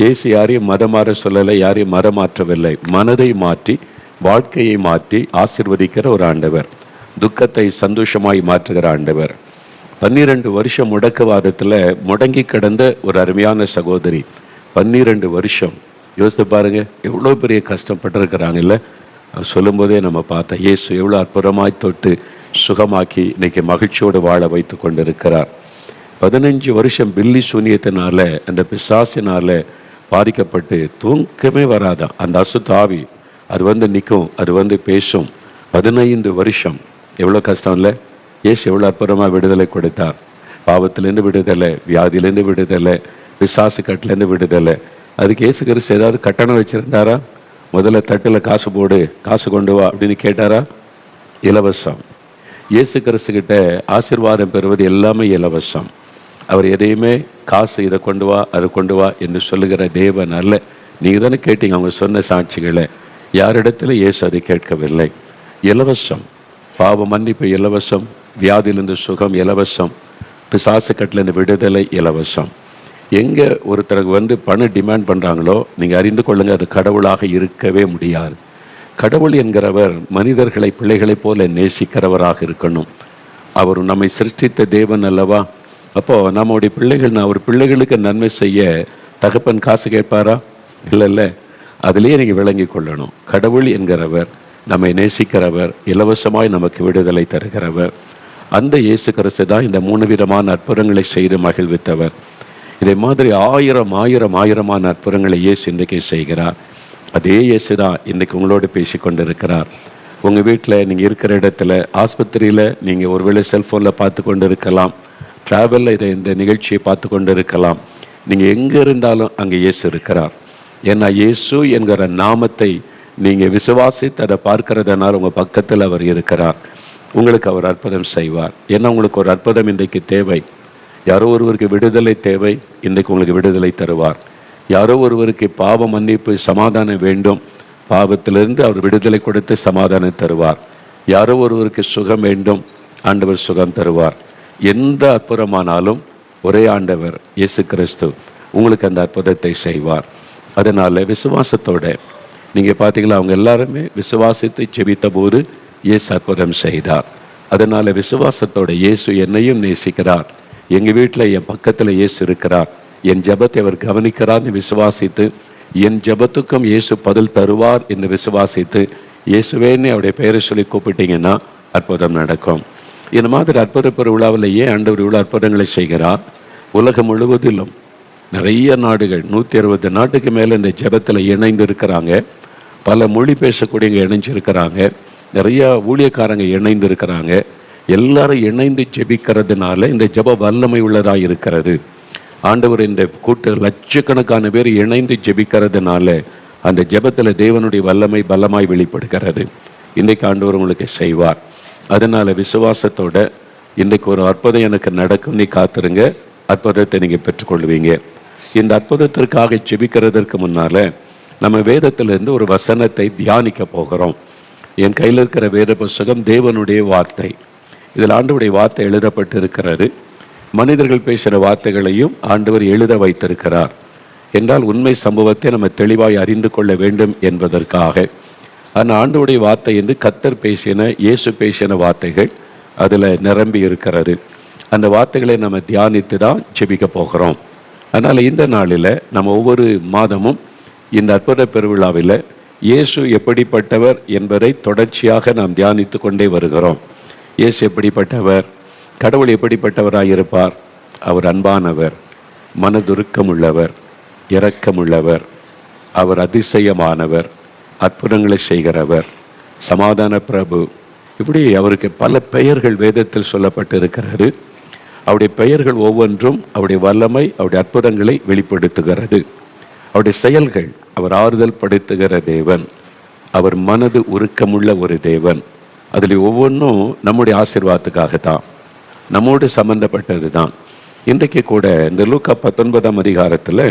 இயேசு யாரையும் மதமாற சொல்லலை, யாரையும் மதமாற்றவில்லை. மனதை மாற்றி வாழ்க்கையை மாற்றி ஆசீர்வதிக்கிற ஒரு ஆண்டவர், துக்கத்தை சந்தோஷமாய் மாற்றுகிற ஆண்டவர். 12 வருஷம் முடக்குவாதத்தில் முடங்கி கிடந்த ஒரு அருமையான சகோதரி, 12 வருஷம். யோசித்து பாருங்க, எவ்வளோ பெரிய கஷ்டப்பட்டிருக்கிறாங்கல்ல. சொல்லும் போதே நம்ம பார்த்தோம், இயேசு எவ்வளோ அற்புதமாய் தொட்டு சுகமாக்கி இன்னைக்கு மகிழ்ச்சியோடு வாழ வைத்து கொண்டிருக்கிறார். 15 வருஷம் பில்லி சூனியத்தினால, அந்த பிசாசினால பாதிக்கப்பட்டு தூக்கமே வராதான் அந்த அசுத்தாவி. அது வந்து நிற்கும், அது வந்து பேசும். 15 வருஷம் எவ்வளோ கஷ்டம் இல்லை? இயேசு எவ்வளோ அற்புதமாக விடுதலை கொடுத்தார். பாவத்திலேருந்து விடுதலை, வியாதியிலேருந்து விடுதலை, பிசாசு கட்டிலேருந்து விடுதலை. அதுக்கு இயேசு கிறிஸ்து ஏதாவது கட்டணம் வச்சுருந்தாரா? முதல்ல தட்டில் காசு போடு, காசு கொண்டு வா அப்படின்னு கேட்டாரா? இலவசம். இயேசு கிறிஸ்துக்கிட்ட ஆசீர்வாதம் பெறுவது எல்லாமே இலவசம். அவர் எதையுமே காசு இதை கொண்டு வா அதை கொண்டு வா என்று சொல்லுகிற தேவன் அல்ல. நீங்கள் தானே கேட்டீங்க அவங்க சொன்ன சாட்சிகளை. யாரிடத்துல இயேசு அதை கேட்கவில்லை. இலவசம். பாவ மன்னிப்பு இலவசம், வியாதியிலிருந்து சுகம் இலவசம், பிசாசு கட்டிலிருந்து விடுதலை இலவசம். எங்கே ஒருத்தருக்கு வந்து பணம் டிமாண்ட் பண்ணுறாங்களோ நீங்கள் அறிந்து கொள்ளுங்கள், அது கடவுளாக இருக்கவே முடியாது. கடவுள் என்கிறவர் மனிதர்களை பிள்ளைகளைப் போல நேசிக்கிறவராக இருக்கணும். அவர் நம்மை சிருஷ்டித்த தேவன் அல்லவா? அப்போது நம்முடைய பிள்ளைகள், அவர் பிள்ளைகளுக்கு நன்மை செய்ய தகப்பன் காசு கேட்பாரா? இல்லை. அதிலேயே நீங்கள் விளங்கி கொள்ளணும். கடவுள் என்கிறவர் நம்மை நேசிக்கிறவர், இலவசமாய் நமக்கு விடுதலை தருகிறவர். அந்த இயேசு கிறிஸ்து தான் இந்த 3 விதமான அற்புதங்களை செய்து மகிழ்வித்தவர். இதை மாதிரி ஆயிரமான அற்புதங்களை இயேசு இன்றைக்கு செய்கிறார். அதே இயேசு தான் இன்றைக்கு உங்களோடு பேசி கொண்டிருக்கிறார். உங்கள் வீட்டில், நீங்கள் இருக்கிற இடத்துல, ஆஸ்பத்திரியில் நீங்கள் ஒருவேளை செல்ஃபோனில் பார்த்து கொண்டு இருக்கலாம், ட்ராவலில் இந்த நிகழ்ச்சியை பார்த்து கொண்டு இருக்கலாம். நீங்கள் எங்கே இருந்தாலும் அங்கே இயேசு இருக்கிறார். ஏன்னா இயேசு என்கிற நாமத்தை நீங்கள் விசுவாசித்து அதை பார்க்கிறதுனால உங்கள் பக்கத்தில் அவர் இருக்கிறார். உங்களுக்கு அவர் அற்புதம் செய்வார். ஏன்னா உங்களுக்கு ஒரு அற்புதம் இன்றைக்கு தேவை. யாரோ ஒருவருக்கு விடுதலை தேவை, இன்றைக்கு உங்களுக்கு விடுதலை தருவார். யாரோ ஒருவருக்கு பாவ மன்னிப்பு, சமாதானம் வேண்டும், பாவத்திலிருந்து அவர் விடுதலை கொடுத்து சமாதானம் தருவார். யாரோ ஒருவருக்கு சுகம் வேண்டும், ஆண்டவர் சுகம் தருவார். எந்த அற்புதமானாலும் ஒரே ஆண்டவர் இயேசு கிறிஸ்து உங்களுக்கு அந்த அற்புதத்தை செய்வார். அதனால் விசுவாசத்தோட நீங்கள் பார்த்தீங்களா, அவங்க எல்லாருமே விசுவாசித்து ஜெபித்த போது இயேசு அற்புதம் செய்தார். அதனால் விசுவாசத்தோட இயேசு என்னையும் நேசிக்கிறார், எங்கள் வீட்டில் என் பக்கத்தில் இயேசு இருக்கிறார், என் ஜெபத்தை அவர் கவனிக்கிறார்னு விசுவாசித்து, என் ஜெபத்துக்கும் இயேசு பதில் தருவார் என்று விசுவாசித்து, இயேசுவேன்னு அவருடைய பெயரை சொல்லி கூப்பிட்டீங்கன்னா அற்புதம் நடக்கும். இந்த மாதிரி அற்புத பெருவிழாவில் ஏன் ஆண்டவர் இவ்வளோ அற்புதங்களை செய்கிறார்? உலகம் முழுவதிலும் நிறைய நாடுகள், 160 நாட்டுக்கு மேலே இந்த ஜெபத்தில் இணைந்து இருக்கிறாங்க. பல மொழி பேசக்கூடியவங்க இணைஞ்சிருக்கிறாங்க. நிறைய ஊழியக்காரங்க இணைந்து இருக்கிறாங்க. எல்லாரும் இணைந்து ஜெபிக்கிறதுனால இந்த ஜெப வல்லமை உள்ளதாக இருக்கிறது. ஆண்டவர் இந்த கூட்டு லட்சக்கணக்கான பேர் இணைந்து ஜெபிக்கிறதுனால அந்த ஜெபத்தில் தேவனுடைய வல்லமை பலமாய் வெளிப்படுகிறது. இன்றைக்கு ஆண்டவர் உங்களுக்கு செய்வார். அதனால் விசுவாசத்தோட இன்றைக்கு ஒரு அற்புதம் எனக்கு நடக்கும், நீ காத்துருங்க, அற்புதத்தை நீங்கள் பெற்றுக்கொள்வீங்க. இந்த அற்புதத்திற்காக ஜெபிக்கிறதற்கு முன்னால் நம்ம வேதத்திலிருந்து ஒரு வசனத்தை தியானிக்க போகிறோம். என் கையில் இருக்கிற வேத புஸ்தகம் தேவனுடைய வார்த்தை. இதில் ஆண்டவருடைய வார்த்தை எழுதப்பட்டு இருக்கிறது. மனிதர்கள் பேசுகிற வார்த்தைகளையும் ஆண்டவர் எழுத வைத்திருக்கிறார். என்றால் உண்மை சம்பவத்தை நம்ம தெளிவாய் அறிந்து கொள்ள வேண்டும் என்பதற்காக. அந்த ஆண்டவருடைய வார்த்தை என்று கர்த்தர் பேசின, இயேசு பேசின வார்த்தைகள் அதில் நிரம்பி இருக்கிறது. அந்த வார்த்தைகளை நம்ம தியானித்து தான் ஜெபிக்க போகிறோம். அதனால் இந்த நாளில் நம்ம ஒவ்வொரு மாதமும் இந்த அற்புத பெருவிழாவில் இயேசு எப்படிப்பட்டவர் என்பதை தொடர்ச்சியாக நாம் தியானித்து கொண்டே வருகிறோம். இயேசு எப்படிப்பட்டவர்? கடவுள் எப்படிப்பட்டவராக இருப்பார்? அவர் அன்பானவர், மனதுருக்கமுள்ளவர், இரக்கமுள்ளவர், அவர் அதிசயமானவர், அற்புதங்களை செய்கிறவர், சமாதான பிரபு. இப்படி அவருக்கு பல பெயர்கள் வேதத்தில் சொல்லப்பட்டு இருக்கிறது. அவருடைய பெயர்கள் ஒவ்வொன்றும் அவருடைய வல்லமை, அவருடைய அற்புதங்களை வெளிப்படுத்துகிறது. அவருடைய செயல்கள், அவர் ஆறுதல் படுத்துகிற தேவன், அவர் மனது உருக்கமுள்ள ஒரு தேவன். அதில் ஒவ்வொன்றும் நம்முடைய ஆசீர்வாதத்துக்காகத்தான், நம்மோடு சம்பந்தப்பட்டது தான். இன்றைக்கு கூட இந்த லூக்கா 19ஆம் அதிகாரத்தில்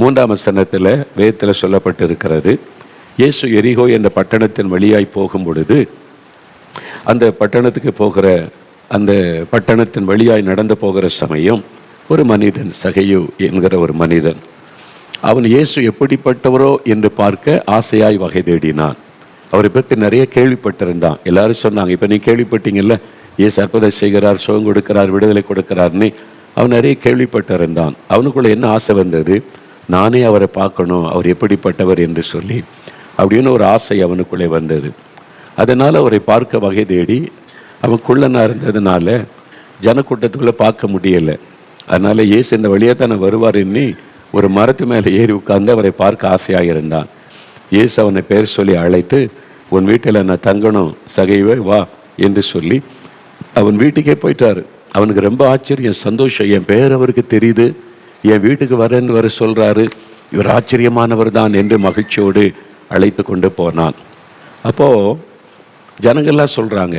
3ஆம் வசனத்தில் வேதத்தில் சொல்லப்பட்டு இருக்கிறது. இயேசு எரிகோ என்ற பட்டணத்தின் வழியாய் போகும் பொழுது, அந்த பட்டணத்துக்கு போகிற, அந்த பட்டணத்தின் வழியாய் நடந்து போகிற சமயம் ஒரு மனிதன், சகையு என்கிற ஒரு மனிதன், அவன் இயேசு எப்படிப்பட்டவரோ என்று பார்க்க ஆசையாய் வகை தேடினான். அவரை பற்றி நிறைய கேள்விப்பட்டிருந்தான். எல்லாரும் சொன்னாங்க, இப்போ நீ கேள்விப்பட்டீங்கல்ல, இயேசு அற்புதம் செய்கிறார், சுகம் கொடுக்கிறார், விடுதலை கொடுக்கிறார்னு. அவன் நிறைய கேள்விப்பட்டிருந்தான். அவனுக்குள்ள என்ன ஆசை வந்தது, நானே அவரை பார்க்கணும், அவர் எப்படிப்பட்டவர் என்று சொல்லி அப்படின்னு ஒரு ஆசை அவனுக்குள்ளே வந்தது. அதனால் அவரை பார்க்க வகை தேடி, அவன் குள்ளனாக இருந்ததுனால ஜனக்கூட்டத்துக்குள்ளே பார்க்க முடியலை. அதனால் இயேசு இந்த வழியாக தானே வருவாருன்னு ஒரு மரத்து மேலே ஏறி உட்கார்ந்து அவரை பார்க்க ஆசையாக இருந்தான். இயேசு அவனை பேர் சொல்லி அழைத்து, உன் வீட்டில் நான் தங்கணும், சகைவே வா என்று சொல்லி அவன் வீட்டுக்கே போயிட்டார். அவனுக்கு ரொம்ப ஆச்சரியம், சந்தோஷம். என் பேர் அவருக்கு தெரியுது, என் வீட்டுக்கு வரேன்னு வர சொல்கிறாரு, இவர் ஆச்சரியமானவர் தான் என்று மகிழ்ச்சியோடு அழைத்து கொண்டு போனான். அப்போது ஜனங்கள்லாம் சொல்கிறாங்க,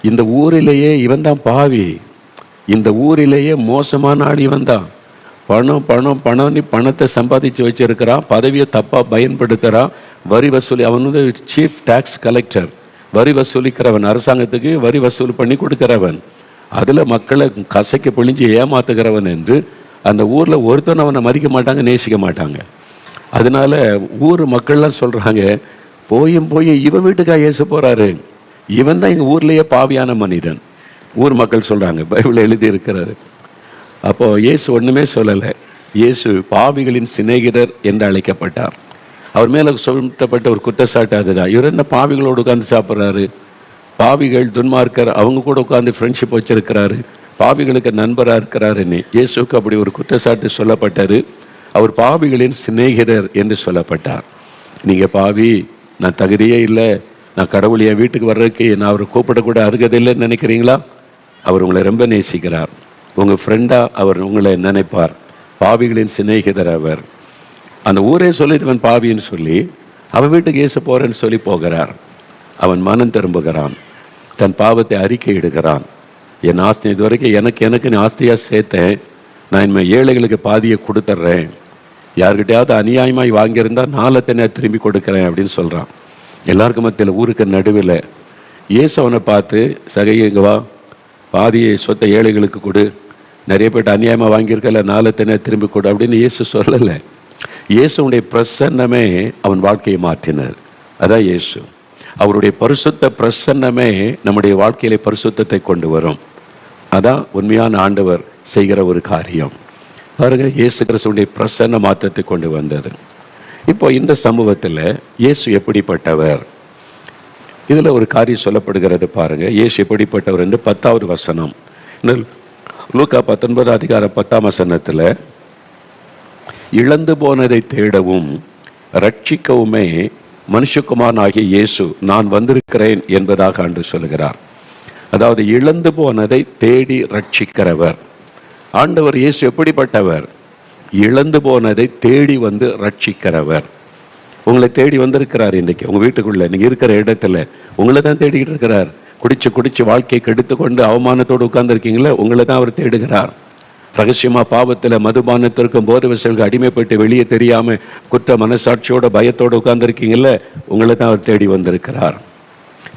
இந்த ஊரிலேயே இவன் தான் பாவி, இந்த ஊரிலேயே மோசமான ஆள் இவன் தான். பணம் பணம் பணம்னு பணத்தை சம்பாதிச்சு வச்சிருக்கிறான், பதவியை தப்பாக பயன்படுத்துகிறான், வரி வசூலி. அவன் வந்து சீஃப் டேக்ஸ் கலெக்டர், வரி வசூலிக்கிறவன், அரசாங்கத்துக்கு வரி வசூல் பண்ணி கொடுக்கிறவன், அதில் மக்களை கசைக்கு பிழிஞ்சு ஏமாத்துகிறவன் என்று அந்த ஊரில் ஒருத்தன் அவனை மதிக்க மாட்டாங்க, நேசிக்க மாட்டாங்க. அதனால ஊர் மக்கள்லாம் சொல்கிறாங்க, போயும் இவன் வீட்டுக்காக இயேசு போகிறாரு, இவன் தான் எங்கள் ஊர்லேயே பாவியான மனிதன். ஊர் மக்கள் சொல்கிறாங்க, பைபிள் எழுதி இருக்கிறது. அப்போது இயேசு ஒன்றுமே சொல்லலை. இயேசு பாவிகளின் சிநேகிதர் என்று அழைக்கப்பட்டார். அவர் மேலே சுமத்தப்பட்ட ஒரு குற்றச்சாட்டு அதுதான். இவர் என்ன பாவிகளோடு உட்காந்து சாப்பிட்றாரு, பாவிகள் துன்மார்க்கர் அவங்க கூட உட்காந்து ஃப்ரெண்ட்ஷிப் வச்சிருக்கிறாரு, பாவிகளுக்கு நண்பராக இருக்கிறாருன்னு இயேசுக்கு அப்படி ஒரு குற்றச்சாட்டு சொல்லப்பட்டது. அவர் பாவிகளின் சிநேகிதர் என்று சொல்லப்பட்டார். நீங்கள் பாவி, நான் தகுதியே இல்லை, நான் கடவுள் என் வீட்டுக்கு வர்றதுக்கு நான் அவரை கூப்பிடக்கூட அருகதில்லைன்னு நினைக்கிறீங்களா? அவர் உங்களை ரொம்ப நேசிக்கிறார். உங்கள் ஃப்ரெண்டாக அவர் உங்களை நினைப்பார். பாவிகளின் சிநேகிதர் அவர். அந்த ஊரே சொல்லிடுவன் பாவின்னு சொல்லி அவன் வீட்டுக்கு இயேசு போகிறேன்னு சொல்லி போகிறார். அவன் மனம் திரும்புகிறான், தன் பாவத்தை அறிக்கையிடுகிறான். என் ஆஸ்தி இது வரைக்கும் எனக்கு நீ ஆஸ்தியாக சேர்த்தேன், நான் இனிமேல் ஏழைகளுக்கு பாதியை கொடுத்துட்றேன், யார்கிட்டையாவது அநியாயமாய் வாங்கியிருந்தால் நாளத்தனை திரும்பி கொடுக்குறேன் அப்படின்னு சொல்கிறான். எல்லாருக்கும் மத்தியில் ஊருக்கு நடுவில் இயேசு அவனை பார்த்து, சகைங்க வா, பாதியை சொத்தை ஏழைகளுக்கு கொடு, நிறைய பேர் அநியாயமாக வாங்கியிருக்கல, நாளத்தனை திரும்பி கொடு அப்படின்னு இயேசு சொல்லலை. இயேசுடைய பிரசன்னமே அவன் வாழ்க்கையை மாற்றினார். அதான் இயேசு. அவருடைய பரிசுத்த பிரசன்னமே நம்முடைய வாழ்க்கையிலே பரிசுத்தத்தை கொண்டு வரும். அதான் உண்மையான ஆண்டவர் செய்கிற ஒரு காரியம். பாருங்க, இயேசு கிறிஸ்துடைய பிரசன்ன மாற்றத்தை கொண்டு வந்தது. இப்போ இந்த சமூகத்தில் இயேசு எப்படிப்பட்டவர், இதில் ஒரு காரியம் சொல்லப்படுகிறது பாருங்க. இயேசு எப்படிப்பட்டவர் என்று 10வது வசனம், லூக்கா 19 அதிகாரம் 10ஆம் வசனத்தில், இழந்து போனதை தேடவும் ரட்சிக்கவுமே மனுஷகுமாரனாகிய இயேசு நான் வந்திருக்கிறேன் என்பதாக ஆண்டு சொல்கிறார். அதாவது இழந்து போனதை தேடி ரட்சிக்கிறவர் ஆண்டவர் இயேசு. எப்படிப்பட்டவர்? இழந்து போனதை தேடி வந்து ரட்சிக்கிறவர். உங்களை தேடி வந்திருக்கிறார். இன்றைக்கு உங்கள் வீட்டுக்குள்ளே நீங்கள் இருக்கிற இடத்துல உங்களை தான் தேடிக்கிட்டு இருக்கிறார். குடிச்சு வாழ்க்கையை கெடுத்து கொண்டு அவமானத்தோடு உட்கார்ந்துருக்கீங்களே, உங்களை தான் அவர் தேடுகிறார். ரகசியமாக பாவத்தில் மதுபானத்திற்கும் போதை வசலுக்கு அடிமைப்பட்டு வெளியே தெரியாமல் குற்ற மனசாட்சியோட பயத்தோடு உட்கார்ந்துருக்கீங்களே, உங்களை தான் அவர் தேடி வந்திருக்கிறார்.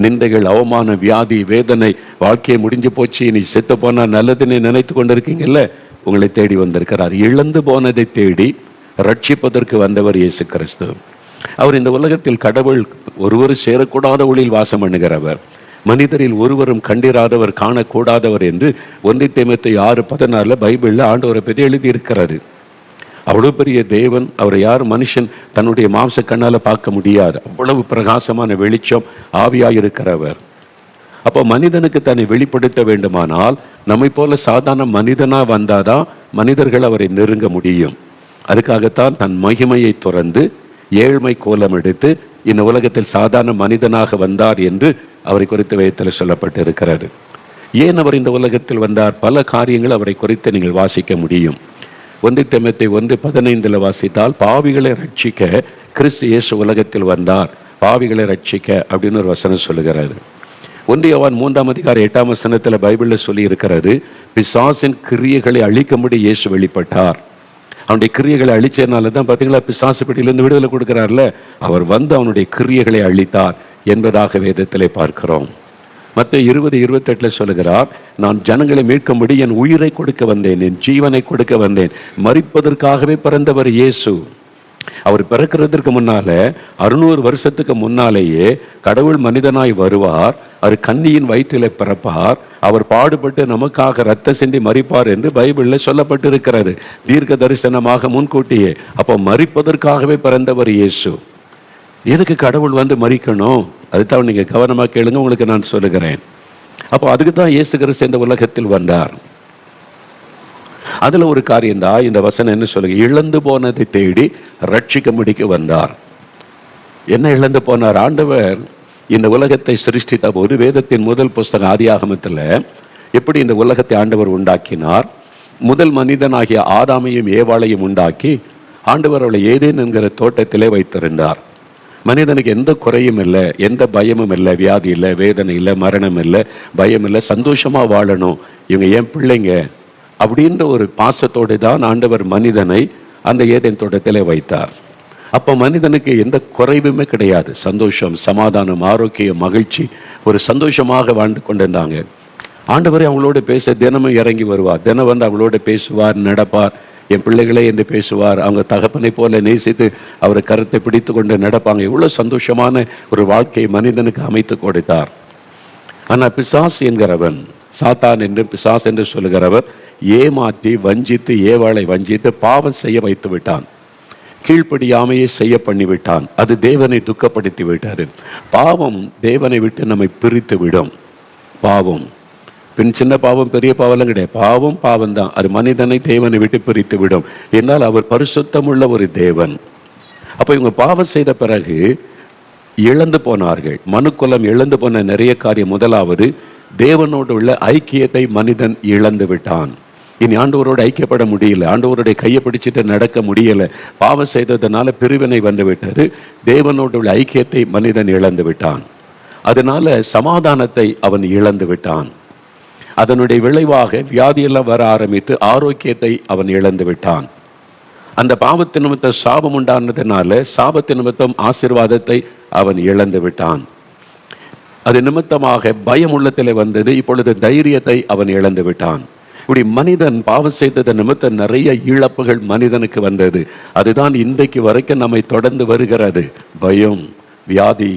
நிந்தைகள், அவமான, வியாதி, வேதனை, வாழ்க்கையை முடிஞ்சு போச்சு, நீ செத்து போனால் நல்லதுன்னு நினைத்து கொண்டிருக்கீங்கல்ல, உங்களை தேடி வந்திருக்கிறார். இழந்து போனதை தேடி ரட்சிப்பதற்கு வந்தவர் இயேசு கிறிஸ்து. அவர் இந்த உலகத்தில் கடவுள் ஒருவர் சேரக்கூடாத ஒளியில் வாசம் பண்ணுகிறவர், மனிதரில் ஒருவரும் கண்டிராதவர், காணக்கூடாதவர் என்று 1 தீமோத்தேயு 6:16 பைபிளில் ஆண்டவரை பற்றி எழுதியிருக்கிறாரு. அவ்வளோ பெரிய தேவன், அவரை யார் மனுஷன் தன்னுடைய மாம்ச கண்ணால் பார்க்க முடியாது. அவ்வளவு பிரகாசமான வெளிச்சம், ஆவியாக இருக்கிறவர். அப்போ மனிதனுக்கு தன்னை வெளிப்படுத்த வேண்டுமானால் நம்மை போல சாதாரண மனிதனாக வந்தாதான் மனிதர்கள் அவரை நெருங்க முடியும். அதுக்காகத்தான் தன் மகிமையை துறந்து ஏழ்மை கோலம் எடுத்து இந்த உலகத்தில் சாதாரண மனிதனாக வந்தார் என்று அவரை குறித்து வேதத்தில் சொல்லப்பட்டு இருக்கிறது. ஏன் அவர் இந்த உலகத்தில் வந்தார்? பல காரியங்கள் அவரை குறித்து நீங்கள் வாசிக்க முடியும். 1 தீமோத்தேயு 1:15 வாசித்தால், பாவிகளை ரட்சிக்க கிறிஸ்து இயேசு உலகத்தில் வந்தார், பாவிகளை ரட்சிக்க அப்படின்னு ஒரு வசனம் சொல்லுகிறாரு. 1 யோவான் 3ஆம் அதிகாரம் 8ஆம் வசனத்தில் பைபிளில் சொல்லி இருக்கிறது, பிசாசின் கிரியைகளை அழிக்கும்படி இயேசு வெளிப்பட்டார். அவனுடைய கிரியைகளை அழிச்சதுனால தான் பார்த்தீங்களா பிசாசு பிடியிலிருந்து விடுதலை கொடுக்கிறார்ல, அவர் வந்து அவனுடைய கிரியைகளை அழித்தார் என்பதாக வேதத்திலே பார்க்கிறோம். மத்தேயு 20:28 சொல்லுகிறார், நான் ஜனங்களை மீட்கும்படி என் உயிரை கொடுக்க வந்தேன், என் ஜீவனை கொடுக்க வந்தேன். மரிப்பதற்காகவே பிறந்தவர் இயேசு. அவர் பிறக்கிறதுக்கு முன்னால 600 வருஷத்துக்கு முன்னாலேயே கடவுள் மனிதனாய் வருவார், அவர் கன்னியின் வயிற்றிலே பிறப்பார், அவர் பாடுபட்டு நமக்காக ரத்த சிந்தி மரிப்பார் என்று பைபிளில் சொல்லப்பட்டிருக்கிறது, தீர்க்க தரிசனமாக முன்கூட்டியே. அப்போ மரிப்பதற்காகவே பிறந்தவர் இயேசு. எதுக்கு கடவுள் வந்து மரிக்கணும்? அதுதான் நீங்க கவனமா கேளுங்க, உங்களுக்கு நான் சொல்லுகிறேன். அப்போ அதுக்கு தான் இயேசு கிறிஸ்து இந்த உலகத்தில் வந்தார். அதுல ஒரு காரியம் தான் இந்த வசனம் என்ன சொல்லுங்க, இழந்து போனதை தேடி ரட்சிக்கும்படிக்கு வந்தார். என்ன இழந்து போனார்? ஆண்டவர் இந்த உலகத்தை சிருஷ்டித்த போது வேதத்தின் முதல் புஸ்தகம் ஆதியாகமத்தில் எப்படி இந்த உலகத்தை ஆண்டவர் உண்டாக்கினார், முதல் மனிதனாகிய ஆதாமையும் ஏவாளையும் உண்டாக்கி ஆண்டவர் அவளை ஏதேன் என்கிற தோட்டத்திலே வைத்திருந்தார். மனிதனுக்கு எந்த குறையும் இல்லை, எந்த பயமும் இல்லை, வியாதி இல்லை, வேதனை இல்லை, மரணம் இல்லை, பயம் இல்லை, சந்தோஷமா வாழணும், இவங்க ஏன் பிள்ளைங்க அப்படின்ற ஒரு பாசத்தோடு தான் ஆண்டவர் மனிதனை அந்த ஏதேன் தோட்டத்திலே வைத்தார். அப்போ மனிதனுக்கு எந்த குறைவுமே கிடையாது, சந்தோஷம், சமாதானம், ஆரோக்கியம், மகிழ்ச்சி, ஒரு சந்தோஷமாக வாழ்ந்து கொண்டிருந்தாங்க. ஆண்டவரே அவங்களோட பேச தினமும் இறங்கி வருவார், தினம் வந்து அவங்களோட பேசுவார், நடப்பார், என் பிள்ளைகளே என்று பேசுவார். அவங்க தகப்பனை போல நேசித்து அவரை கருத்தை பிடித்து கொண்டு நடப்பாங்க. எவ்வளோ சந்தோஷமான ஒரு வாழ்க்கையை மனிதனுக்கு அமைத்து கொடுத்தார். ஆனால் பிசாசு என்கிறவன், சாத்தான் என்று பிசாசு என்று சொல்லுகிறவர், ஏமாற்றி வஞ்சித்து ஏவாளை வஞ்சித்து பாவம் செய்ய வைத்து விட்டான், கீழ்ப்படியாமையே செய்ய பண்ணிவிட்டான். அது தேவனை துக்கப்படுத்தி விட்டாரு. பாவம் தேவனை விட்டு நம்மை பிரித்து விடும். பாவம் பின் சின்ன பாவம் பெரிய பாவம்லாம் கிடையாது, பாவம் பாவம் தான். அது மனிதனை தேவனை விட்டு பிரித்து விடும். என்னால் அவர் பரிசுத்தமுள்ள ஒரு தேவன். அப்போ இவங்க பாவம் செய்த பிறகு இழந்து போனார்கள். மனுக்குலம் இழந்து போன நிறைய காரியம். முதலாவது, தேவனோடு உள்ள ஐக்கியத்தை மனிதன் இழந்து விட்டான். இனி ஆண்டவரோடு ஐக்கியப்பட முடியல, ஆண்டவருடைய கையை பிடிச்சிட்டு நடக்க முடியல. பாவம் செய்ததுனால பிரிவினை வந்து விட்டாரு. தேவனோடு உள்ள ஐக்கியத்தை மனிதன் இழந்து விட்டான். அதனால சமாதானத்தை அவன் இழந்து விட்டான். அதனுடைய விளைவாக வியாதியெல்லாம் வர ஆரம்பித்து ஆரோக்கியத்தை அவன் இழந்து விட்டான். அந்த பாவத்தின் நிமித்தம் சாபம் உண்டானதுனால சாபத்தின் நிமித்தம் ஆசீர்வாதத்தை அவன் இழந்து விட்டான். அது நிமித்தமாக பயம் உள்ளத்திலே வந்தது. இப்பொழுது தைரியத்தை அவன் இழந்து விட்டான். இப்படி மனிதன் பாவம் செய்தது நிமித்தம் நிறைய இழப்புகள் மனிதனுக்கு வந்தது. அதுதான் இன்றைக்கு வரைக்கும் நம்மை தொடர்ந்து வருகிறது. பயம், வியாதி,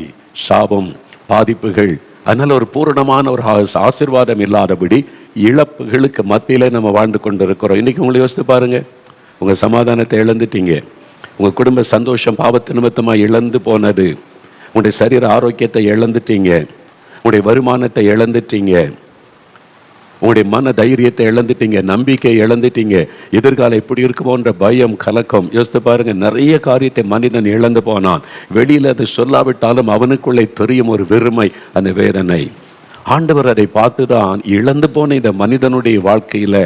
சாபம், பாதிப்புகள். அதனால ஒரு பூரணமான ஒரு ஆசீர்வாதம் இல்லாதபடி இழப்புகளுக்கு மத்தியில நம்ம வாழ்ந்து கொண்டு இருக்கிறோம். இன்னைக்கு உங்களை யோசித்து பாருங்க, உங்க சமாதானத்தை இழந்துட்டீங்க, உங்க குடும்ப சந்தோஷம் பாவத்து நிமித்தமா இழந்து போனது, உங்களுடைய சரீர ஆரோக்கியத்தை இழந்துட்டீங்க, உங்களுடைய வருமானத்தை இழந்துட்டீங்க, உங்களுடைய மன தைரியத்தை இழந்துட்டீங்க, நம்பிக்கை இழந்துட்டீங்க, எதிர்காலம் எப்படி இருக்குமோன்ற பயம், கலக்கம். யோசித்து பாருங்க, நிறைய காரியத்தை மனிதன் இழந்து போனான். வெளியில அது சொல்லாவிட்டாலும் அவனுக்குள்ளே தெரியும் ஒரு வெறுமை, அந்த வேதனை. ஆண்டவர் அதை பார்த்துதான் இழந்து போன இந்த மனிதனுடைய வாழ்க்கையில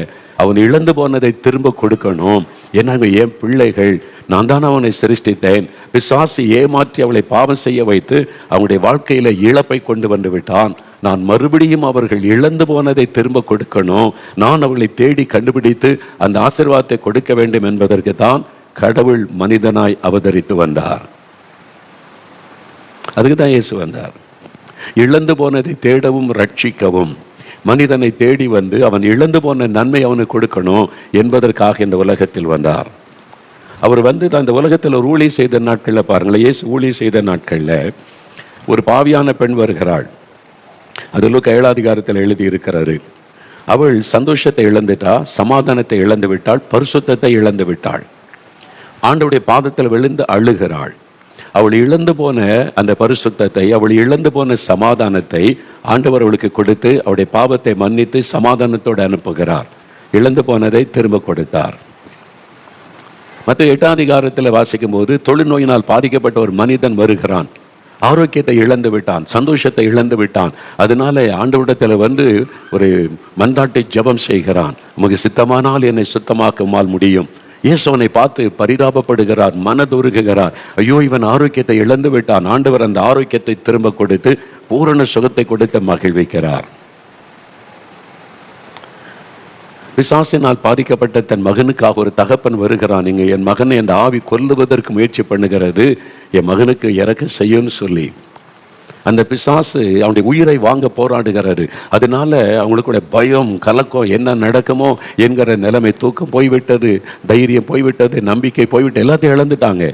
அவன் இழந்து போனதை திரும்ப கொடுக்கணும். ஏன்னா என் பிள்ளைகள், நான் தான் அவனை சிருஷ்டித்தேன். பிசாசு ஏமாற்றி அவளை பாவம் செய்ய வைத்து அவனுடைய வாழ்க்கையில இழப்பை கொண்டு வந்து விட்டான். நான் மறுபடியும் அவர்கள் இழந்து போனதை திரும்ப கொடுக்கணும். நான் அவர்களை தேடி கண்டுபிடித்து அந்த ஆசீர்வாதத்தை கொடுக்க வேண்டும் என்பதற்கு தான் கடவுள் மனிதனாய் அவதரித்து வந்தார். அதுக்கு தான் இயேசு வந்தார். இழந்து போனதை தேடவும் ரட்சிக்கவும் மனிதனை தேடி வந்து அவன் இழந்து போன நன்மை அவனுக்கு கொடுக்கணும் என்பதற்காக இந்த உலகத்தில் வந்தார். அவர் வந்து அந்த உலகத்தில் ஒரு ஊழியம் செய்த நாட்களில் பாருங்களேன், இயேசு ஊழியம் செய்த நாட்களில் ஒரு பாவியான பெண் வருகிறாள். அது லூக்கா 7 அதிகாரத்தில் எழுதி இருக்கிறாரு. அவள் சந்தோஷத்தை இழந்துட்டா, சமாதானத்தை இழந்து விட்டாள், பரிசுத்தத்தை இழந்து விட்டாள். ஆண்டவருடைய பாதத்தில் விழுந்து அழுகிறாள். அவள் இழந்து போன அந்த பரிசுத்தத்தை, அவள் இழந்து போன சமாதானத்தை ஆண்டவர் அவளுக்கு கொடுத்து அவளுடைய பாவத்தை மன்னித்து சமாதானத்தோடு அனுப்புகிறார். இழந்து போனதை திரும்ப கொடுத்தார். மற்ற 8 அதிகாரத்தில் வாசிக்கும் போது தொழுநோயினால் பாதிக்கப்பட்ட ஒரு மனிதன் வருகிறான். ஆரோக்கியத்தை இழந்து விட்டான், சந்தோஷத்தை இழந்து விட்டான். அதனால ஆண்டவரிடத்தில் வந்து ஒரு மன்றாட்டை ஜெபம் செய்கிறான். உமக்கு சித்தமானால் என்னை சுத்தமாக்குமால் முடியும். இயேசுவனை பார்த்து பரிதாபப்படுகிறார், மனதுருகுகிறார். ஐயோ, இவன் ஆரோக்கியத்தை இழந்து விட்டான். ஆண்டவர் அந்த ஆரோக்கியத்தை திரும்ப கொடுத்து பூரண சுகத்தை கொடுத்து மகிழ்விக்கிறார். பிசாசினால் பாதிக்கப்பட்ட தன் மகனுக்காக ஒரு தகப்பன் வருகிறான். இங்க என் மகனை அந்த ஆவி கொல்லுவதற்கு முயற்சி பண்ணுகிறது, என் மகனுக்கு இறக்க செய்யும்னு சொல்லி. அந்த பிசாசு அவனுடைய உயிரை வாங்க போராடுகிறாரு. அதனால அவங்களுக்குடைய பயம், கலக்கம், என்ன நடக்குமோ என்கிற நிலைமை, தூக்கம் போய்விட்டது, தைரியம் போய்விட்டது, நம்பிக்கை போய்விட்டு எல்லாத்தையும் இழந்துட்டாங்க.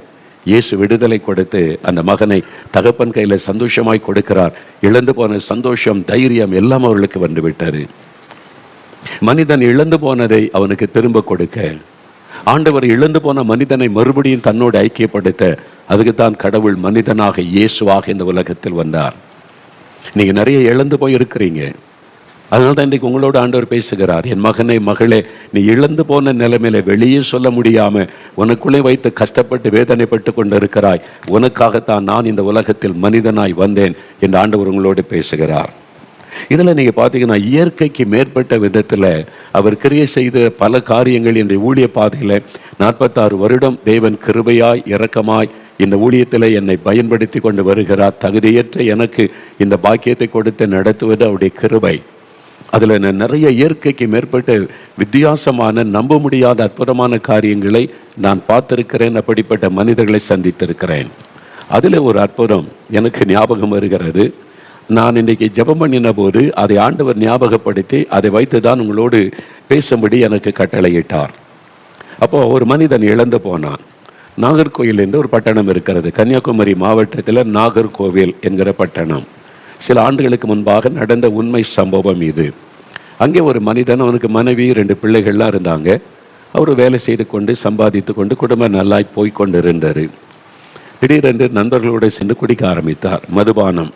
இயேசு விடுதலை கொடுத்து அந்த மகனை தகப்பன் கையில சந்தோஷமாய் கொடுக்கிறார். இழந்து போன சந்தோஷம், தைரியம் எல்லாம் அவர்களுக்கு வந்து விட்டது. மனிதன் இழந்து போனதை அவனுக்கு திரும்ப கொடுக்க, ஆண்டவர் இழந்து போன மனிதனை மறுபடியும் தன்னோடு ஐக்கியப்படுத்த, அதுக்குத்தான் கடவுள் மனிதனாக இயேசுவாக இந்த உலகத்தில் வந்தார். நீங்க நிறைய இழந்து போய் இருக்கிறீங்க. அதனால தான் இன்றைக்கு உங்களோட ஆண்டவர் பேசுகிறார். என் மகனே, மகளே, நீ இழந்து போன நிலைமையில வெளியே சொல்ல முடியாம உனக்குள்ளே வைத்து கஷ்டப்பட்டு வேதனைப்பட்டு கொண்டு இருக்கிறாய். உனக்காகத்தான் நான் இந்த உலகத்தில் மனிதனாய் வந்தேன் என்று ஆண்டவர் உங்களோடு பேசுகிறார். இதில் நீங்கள் பார்த்தீங்கன்னா, இயற்கைக்கு மேற்பட்ட விதத்தில் அவர் கிரியை செய்த பல காரியங்கள் என்னுடைய ஊழிய பாதையில் 46 வருடம் தேவன் கிருபையாய் இரக்கமாய் இந்த ஊழியத்தில் என்னை பயன்படுத்தி கொண்டு வருகிறார். தகுதியற்ற எனக்கு இந்த பாக்கியத்தை கொடுத்து நடத்துவது அவருடைய கிருபை. அதில் நான் நிறைய இயற்கைக்கு மேற்பட்ட வித்தியாசமான, நம்ப முடியாத அற்புதமான காரியங்களை நான் பார்த்திருக்கிறேன். அப்படிப்பட்ட மனிதர்களை சந்தித்திருக்கிறேன். அதில் ஒரு அற்புதம் எனக்கு ஞாபகம் வருகிறது. நான் இன்றைக்கி ஜெபம் பண்ணின போது அதை ஆண்டவர் ஞாபகப்படுத்தி அதை வைத்து தான் உங்களோடு பேசும்படி எனக்கு கட்டளையிட்டார். அப்போது ஒரு மனிதன் இழந்து போனான். நாகர்கோவில் என்று ஒரு பட்டணம் இருக்கிறது. கன்னியாகுமரி மாவட்டத்தில் நாகர்கோவில் என்கிற பட்டணம். சில ஆண்டுகளுக்கு முன்பாக நடந்த உண்மை சம்பவம் இது. அங்கே ஒரு மனிதன், அவனுக்கு மனைவி 2 பிள்ளைகள்லாம் இருந்தாங்க. அவர் வேலை செய்து கொண்டு சம்பாதித்து கொண்டு குடும்பம் நல்லா போய்கொண்டு இருந்தார். திடீரென்று நண்பர்களோடு சென்று குடிக்க ஆரம்பித்தார். மதுபானம்,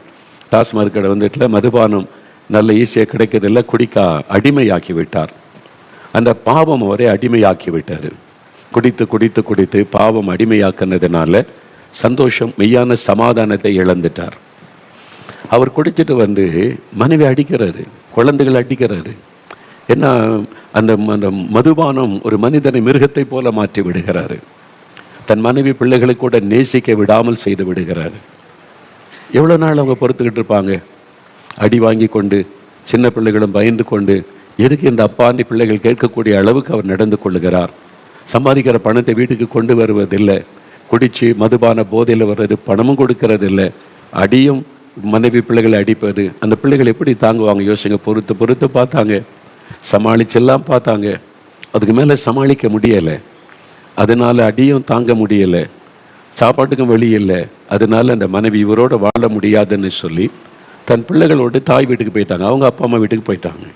டாஸ்மாக் கடை வந்துட்டுல மதுபானம் நல்ல ஈஸியாக கிடைக்கிறதில்ல, குடிக்க அடிமையாக்கி விட்டார். அந்த பாவம் அவரை அடிமையாக்கி விட்டார். குடித்து குடித்து குடித்து பாவம் அடிமையாக்குனதுனால சந்தோஷம், மெய்யான சமாதானத்தை இழந்துட்டார். அவர் குடிச்சிட்டு வந்து மனைவி அடிக்கிறாரு, குழந்தைகள் அடிக்கிறாரு. ஏன்னா அந்த மதுபானம் ஒரு மனிதனை மிருகத்தை போல மாற்றி விடுகிறாரு. தன் மனைவி பிள்ளைகளை கூட நேசிக்க விடாமல் செய்து விடுகிறாரு. எவ்வளோ நாள் அவங்க பொறுத்துக்கிட்டு இருப்பாங்க? அடி வாங்கி கொண்டு, சின்ன பிள்ளைகளும் பயந்து கொண்டு, எதுக்கு இந்த அப்பாண்டி பிள்ளைகள் கேட்கக்கூடிய அளவுக்கு அவர் நடந்து கொள்ளுகிறார். சம்பாதிக்கிற பணத்தை வீட்டுக்கு கொண்டு வருவதில்லை. குடித்து மதுபான போதையில் வர்றது, பணமும் கொடுக்கறதில்லை. அடியும், மனைவி பிள்ளைகளை அடிப்பது. அந்த பிள்ளைகள் எப்படி தாங்குவாங்க? யோசிங்க. பொறுத்து பொறுத்து பார்த்தாங்க, சமாளிச்செல்லாம் பார்த்தாங்க. அதுக்கு மேலே சமாளிக்க முடியலை. அதனால் அடியும் தாங்க முடியலை, சாப்பாட்டுக்கும் வழி இல்லை. அதனால அந்த மனைவி இவரோட வாழ முடியாதுன்னு சொல்லி தன் பிள்ளைகளோடு தாய் வீட்டுக்கு போயிட்டாங்க. அவங்க அப்பா அம்மா வீட்டுக்கு போயிட்டாங்க.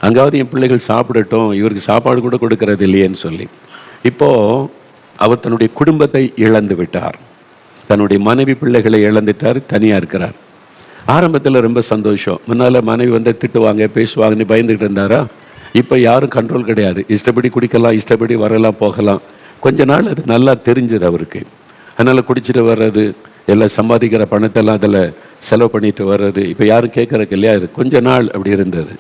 அங்காவது என் பிள்ளைகள் சாப்பிடட்டும், இவருக்கு சாப்பாடு கூட கொடுக்கறது இல்லையேன்னு சொல்லி. இப்போது அவர் தன்னுடைய குடும்பத்தை இழந்து விட்டார். தன்னுடைய மனைவி பிள்ளைகளை இழந்துட்டார், தனியாக இருக்கிறார். ஆரம்பத்தில் ரொம்ப சந்தோஷம். முன்னால் மனைவி வந்து திட்டுவாங்க, பேசுவாங்கன்னு பயந்துக்கிட்டு இருந்தாரா? இப்போ யாரும் கண்ட்ரோல் கிடையாது. இஷ்டப்படி குடிக்கலாம், இஷ்டப்படி வரலாம், போகலாம். கொஞ்ச நாள் அது நல்லா தெரிஞ்சது அவருக்கு. அதனால் குடிச்சிட்டு வர்றது, எல்லாம் சம்பாதிக்கிற பணத்தெல்லாம் அதில் செலவு பண்ணிட்டு வர்றது, இப்போ யாரும் கேட்குறக்கு இல்லையா? இது கொஞ்ச நாள் அப்படி இருந்தது,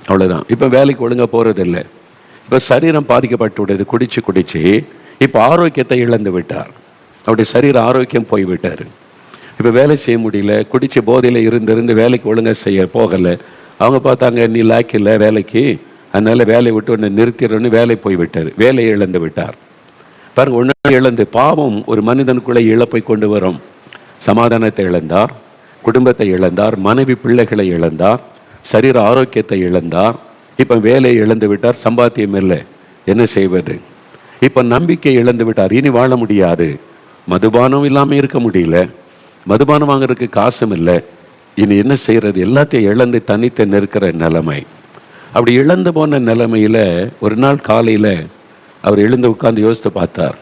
அவ்வளோதான். இப்போ வேலைக்கு ஒழுங்காக போகிறதில்லை. இப்போ சரீரம் பாதிக்கப்பட்டு விடுது. குடிச்சு இப்போ ஆரோக்கியத்தை இழந்து விட்டார். அவருடைய சரீர ஆரோக்கியம் போய்விட்டார். இப்போ வேலை செய்ய முடியல. குடிச்சு போதையில் இருந்து வேலைக்கு ஒழுங்காக செய்ய போகலை. அவங்க பார்த்தாங்க, நீ லாக் இல்லை வேலைக்கு, அதனால் வேலையை விட்டு ஒன்று நிறுத்திடணும்னு வேலை போய்விட்டார். வேலையை இழந்து விட்டார். பாருங்க, ஒன்று இழந்து, பாவம் ஒரு மனிதனுக்குள்ளே இழப்பை கொண்டு வரும். சமாதானத்தை இழந்தார், குடும்பத்தை இழந்தார், மனைவி பிள்ளைகளை இழந்தார், சரீர ஆரோக்கியத்தை இழந்தார். இப்போ வேலையை இழந்து விட்டார், சம்பாத்தியம் இல்லை, என்ன செய்வது? இப்போ நம்பிக்கை இழந்து விட்டார், இனி வாழ முடியாது. மதுபானம் இல்லாமல் இருக்க முடியல, மதுபானம் வாங்குறதுக்கு காசும் இல்லை, இனி என்ன செய்கிறது? எல்லாத்தையும் இழந்து தனித்து நிற்கிற நிலைமை. அப்படி இழந்து போன நிலைமையில் ஒரு நாள் காலையில் அவர் எழுந்து உட்கார்ந்து யோசித்து பார்த்தார்.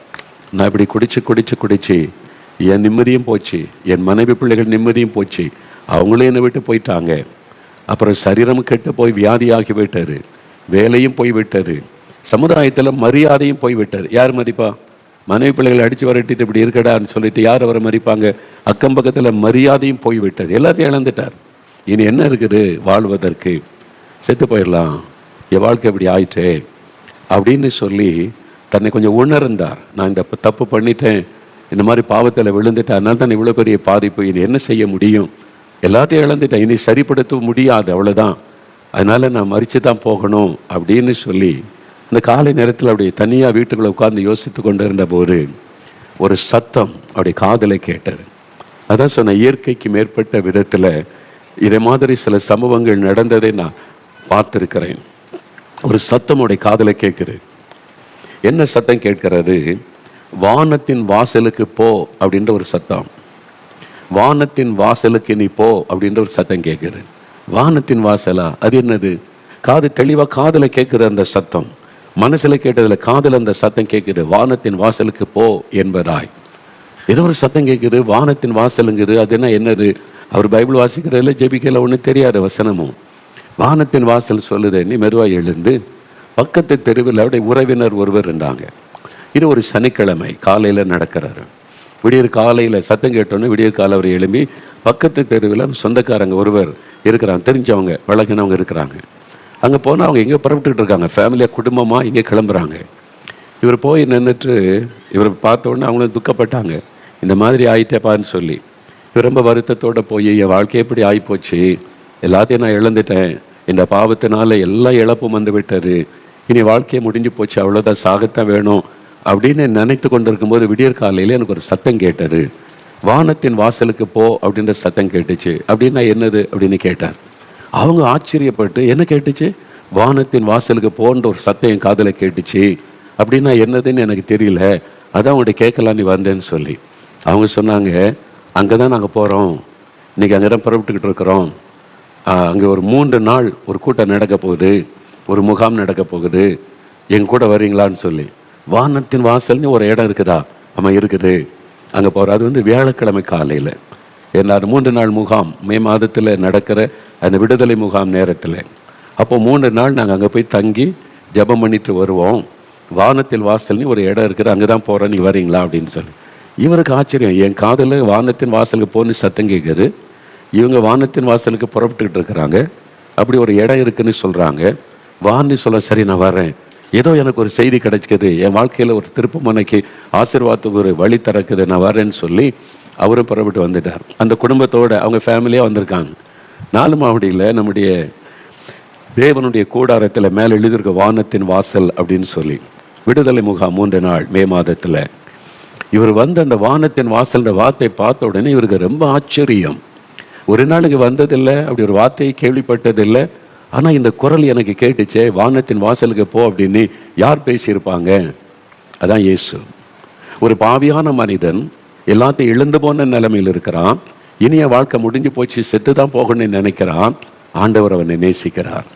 நான் இப்படி குடிச்சு என் நிம்மதியும் போச்சு, என் மனைவி பிள்ளைகள் நிம்மதியும் போச்சு, அவங்களும் என்னை விட்டு போயிட்டாங்க. அப்புறம் சரீரம் கெட்டு போய் வியாதியாகி விட்டார், வேலையும் போய்விட்டார், சமுதாயத்தில் மரியாதையும் போய்விட்டார். யார் மதிப்பா? மனைவி பிள்ளைகளை அடித்து வரட்டிட்டு இப்படி இருக்கடான்னு சொல்லிட்டு யார் அவரை மதிப்பாங்க? அக்கம் பக்கத்தில் மரியாதையும் போய்விட்டார், எல்லாத்தையும் இழந்துட்டார். இனி என்ன இருக்குது வாழ்வதற்கு? செத்து போயிடலாம், என் வாழ்க்கை இப்படி ஆயிட்டே அப்படின்னு சொல்லி தன்னை கொஞ்சம் உணர்ந்தார். நான் இந்த தப்பு பண்ணிட்டேன், இந்த மாதிரி பாவத்தில் விழுந்துட்டேன், அதனால தான் இவ்வளோ பெரிய பாதிப்பு, இனி என்ன செய்ய முடியும்? எல்லாத்தையும் இழந்துட்டேன், இனி சரிப்படுத்த முடியாது, அவ்வளோதான், அதனால் நான் மறித்து தான் போகணும் அப்படின்னு சொல்லி இந்த காலை நேரத்தில் அப்படி தனியாக வீட்டுக்குள்ளே உட்கார்ந்து யோசித்து கொண்டு இருந்த போது ஒரு சத்தம் அப்படி காதில் கேட்டது. அதான் சொன்ன, இயற்கைக்கு மேற்பட்ட விதத்தில் இதே மாதிரி சில சம்பவங்கள் நடந்ததை நான் பார்த்துருக்கிறேன். ஒரு சத்தம் உடைய காதில் கேட்குது. என்ன சத்தம் கேட்கிறது? வானத்தின் வாசலுக்கு போ அப்படின்ற ஒரு சத்தம். வானத்தின் வாசலுக்கு நீ போ அப்படின்ற ஒரு சத்தம் கேட்குது. வானத்தின் வாசலா? அது என்னது? காது தெளிவாக காதில் கேட்குற அந்த சத்தம், மனசில் கேட்டதில் காதில் அந்த சத்தம் கேட்குது. வானத்தின் வாசலுக்கு போ என்பதாய் ஏதோ ஒரு சத்தம் கேட்குது. வானத்தின் வாசலுங்குது. அது என்னது? அவர் பைபிள் வாசிக்கிறதுல ஜெபிக்கல ஒன்றும் தெரியாத வசனமும். வானத்தின் வாசல் சொல்லுது, நீ மெதுவாக எழுந்து பக்கத்து தெருவில் அவருடைய உறவினர் ஒருவர் இருந்தாங்க. இது ஒரு சனிக்கிழமை காலையில் நடக்கிறாரு. விடியற் காலையில் சத்தம் கேட்டோன்னே விடியற் காலை அவர் எழும்பி பக்கத்து தெருவில் சொந்தக்காரங்க ஒருவர் இருக்கிறாங்க, தெரிஞ்சவங்க பழகினவங்க இருக்கிறாங்க. அங்கே போனால் அவங்க எங்கே புறப்பட்டுக்கிட்டு இருக்காங்க, ஃபேமிலியாக குடும்பமாக இங்கே கிளம்புறாங்க. இவர் போய் நின்றுட்டு இவரை பார்த்த உடனே அவங்களும் துக்கப்பட்டாங்க. இந்த மாதிரி ஆயிட்டேப்பான்னு சொல்லி இவர் ரொம்ப வருத்தத்தோடு போய், என் வாழ்க்கை எப்படி ஆகிப்போச்சு, எல்லாத்தையும் நான் இழந்துட்டேன், இந்த பாவத்தினால எல்லா இழப்பும் வந்து விட்டாரு, இனி வாழ்க்கையை முடிஞ்சு போச்சு, அவ்வளோதான், சாகத்தான் வேணும் அப்படின்னு நினைத்து கொண்டு இருக்கும்போது விடியற் காலையில் எனக்கு ஒரு சத்தம் கேட்டது. வானத்தின் வாசலுக்கு போ அப்படின்ற சத்தம் கேட்டுச்சு. அப்படின்னா என்னது அப்படின்னு கேட்டார். அவங்க ஆச்சரியப்பட்டு, என்ன கேட்டுச்சு? வானத்தின் வாசலுக்கு போன்ற ஒரு சத்தம் என் காதில் கேட்டுச்சு, அப்படின்னா என்னதுன்னு எனக்கு தெரியல, அதான் அவங்கள்ட்ட கேட்கலான்னு வந்தேன்னு சொல்லி அவங்க சொன்னாங்க, அங்கே தான் நாங்கள் போகிறோம், இன்றைக்கி அங்கே தான் புறப்பட்டுக்கிட்டு இருக்கிறோம், அங்கே ஒரு 3 நாள் ஒரு கூட்டம் நடக்க போகுது, ஒரு முகாம் நடக்க போகுது, எங்கள் கூட வரீங்களான்னு சொல்லி. வானத்தின் வாசல்னு ஒரு இடம் இருக்குதா? ஆமாம் இருக்குது, அங்கே போகிறோம். அது வியாழக்கிழமை காலையில். ஏன்னா 3 நாள் முகாம் மே மாதத்தில் நடக்கிற அந்த விடுதலை முகாம் நேரத்தில். அப்போ 3 நாள் நாங்கள் அங்கே போய் தங்கி ஜெபம் பண்ணிட்டு வருவோம். வானத்தில் வாசல்னு ஒரு இடம் இருக்குது, அங்கே தான் போகிறோம், நீ வரீங்களா அப்படின்னு சொல்லி. இவருக்கு ஆச்சரியம், என் காதில் வானத்தின் வாசலுக்கு போன்னு சத்தம் கேட்குது, இவங்க வானத்தின் வாசலுக்கு புறப்பட்டுக்கிட்டு இருக்கிறாங்க, அப்படி ஒரு இடம் இருக்குன்னு சொல்கிறாங்க. வான்னு சொல்ல, சரி நான் வரேன், ஏதோ எனக்கு ஒரு செய்தி கிடைச்சிக்குது, என் வாழ்க்கையில் ஒரு திருப்பமனைக்கு ஆசீர்வாதத்துக்கு ஒரு வழி திறக்குது, நான் வரேன்னு சொல்லி அவரும் புறப்பட்டு வந்துட்டார். அந்த குடும்பத்தோடு அவங்க ஃபேமிலியாக வந்திருக்காங்க. 4 மாவடியில் நம்முடைய தேவனுடைய கூடாரத்தில் மேலே எழுதியிருக்க வானத்தின் வாசல் அப்படின்னு சொல்லி விடுதலை முகாம் 3 நாள் மே மாதத்தில். இவர் அந்த வானத்தின் வாசல்ன்ற வார்த்தை பார்த்த உடனே இவருக்கு ரொம்ப ஆச்சரியம். ஒரு நாளுக்கு வந்ததில்லை, அப்படி ஒரு வார்த்தையை கேள்விப்பட்டதில்லை. ஆனால் இந்த குரல் எனக்கு கேட்டுச்சே, வானத்தின் வாசலுக்கு போ அப்படின்னு யார் பேசியிருப்பாங்க? அதான் இயேசு. ஒரு பாவியான மனிதன் எல்லாத்தையும் இழந்து போன நிலைமையில் இருக்கிறான், இனிய வாழ்க்கை முடிஞ்சு போச்சு, செத்து தான் போகணும்னு நினைக்கிறான். ஆண்டவர் அவனை நேசிக்கிறார்.